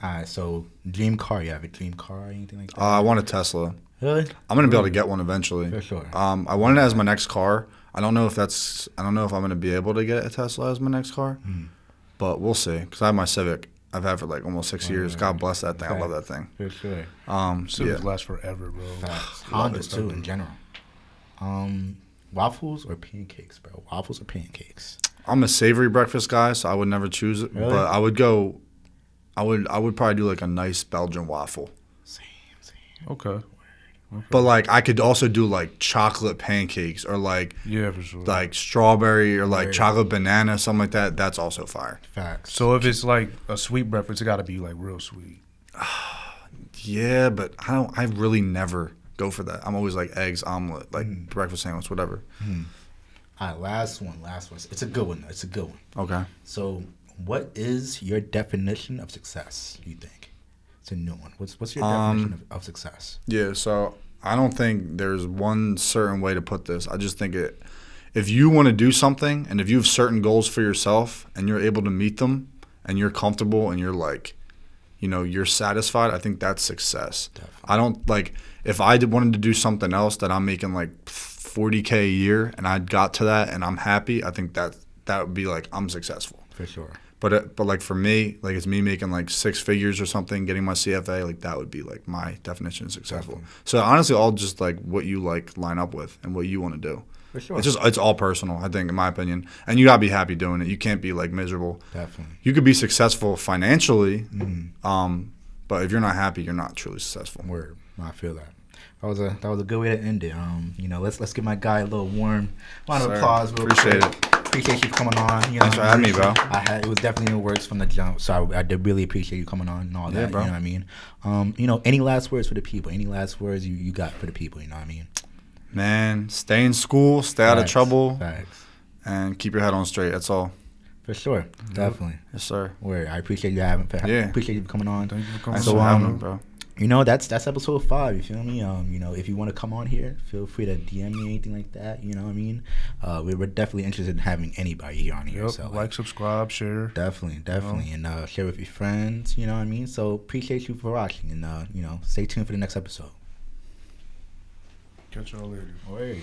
Speaker 1: All right, so dream car. You have a dream car or anything like that?
Speaker 2: I want a Tesla.
Speaker 1: Really?
Speaker 2: I'm gonna be able to get one eventually.
Speaker 1: For sure.
Speaker 2: I want it as my next car. I don't know if I'm gonna be able to get a Tesla as my next car, but we'll see. Because I have my Civic. I've had for almost 6 years. God bless that thing. I love that thing.
Speaker 1: For sure.
Speaker 3: Civics last forever, bro.
Speaker 1: Hondas too in general. Waffles or pancakes, bro? Waffles or pancakes?
Speaker 2: I'm a savory breakfast guy, so I would never choose it. Really? But I would go. I would probably do a nice Belgian waffle.
Speaker 1: Same.
Speaker 3: Okay.
Speaker 2: But I could also do chocolate pancakes or
Speaker 3: yeah, for sure.
Speaker 2: Strawberry or chocolate banana, something like that. That's also fire.
Speaker 1: Facts.
Speaker 3: So if it's a sweet breakfast, it got to be real sweet.
Speaker 2: Yeah, but I really never go for that. I'm always eggs, omelet, breakfast sandwich, whatever.
Speaker 1: All right, last one. It's a good one.
Speaker 2: Okay.
Speaker 1: So what is your definition of success, you think? It's a new one. What's your definition of success?
Speaker 2: Yeah, so I don't think there's one certain way to put this. I just think if you want to do something and if you have certain goals for yourself and you're able to meet them and you're comfortable and you're like, you know, you're satisfied, I think that's success. Definitely. I don't like if I wanted to do something else that I'm making like $40K a year and I got to that and I'm happy, I think that would be like I'm successful.
Speaker 1: For sure.
Speaker 2: But like for me, like it's me making like 6 figures or something, getting my CFA, like that would be like my definition of successful. Definitely. So honestly, all just like what you like line up with and what you want to do. For sure. It's all personal, I think, in my opinion. And you gotta be happy doing it. You can't be like miserable. Definitely. You could be successful financially, but if you're not happy, you're not truly successful.
Speaker 1: Word. I feel that. That was a good way to end it. You know, let's give my guy a little warm round of applause.
Speaker 2: Appreciate it.
Speaker 1: Appreciate you coming on. You know,
Speaker 2: thanks for having me, bro.
Speaker 1: It was definitely in the works from the jump, so I did really appreciate you coming on and all that. Yeah, bro. You know what I mean? You know, any last words for the people? Any last words you got for the people? You know what I mean?
Speaker 2: Man, stay in school, stay out of trouble, and keep your head on straight. That's all.
Speaker 1: For sure, definitely.
Speaker 2: Yes, sir.
Speaker 1: Word. I appreciate you appreciate you coming on.
Speaker 2: Thank you for coming on, bro.
Speaker 1: You know, that's episode 5. You feel me? You know, if you want to come on here, feel free to DM me, anything like that. You know what I mean? We're definitely interested in having anybody here on here.
Speaker 3: Yep,
Speaker 1: so
Speaker 3: like, subscribe, share.
Speaker 1: Definitely, and share with your friends. You know what I mean? So appreciate you for watching, and you know, stay tuned for the next episode.
Speaker 3: Catch y'all later.
Speaker 1: Wait.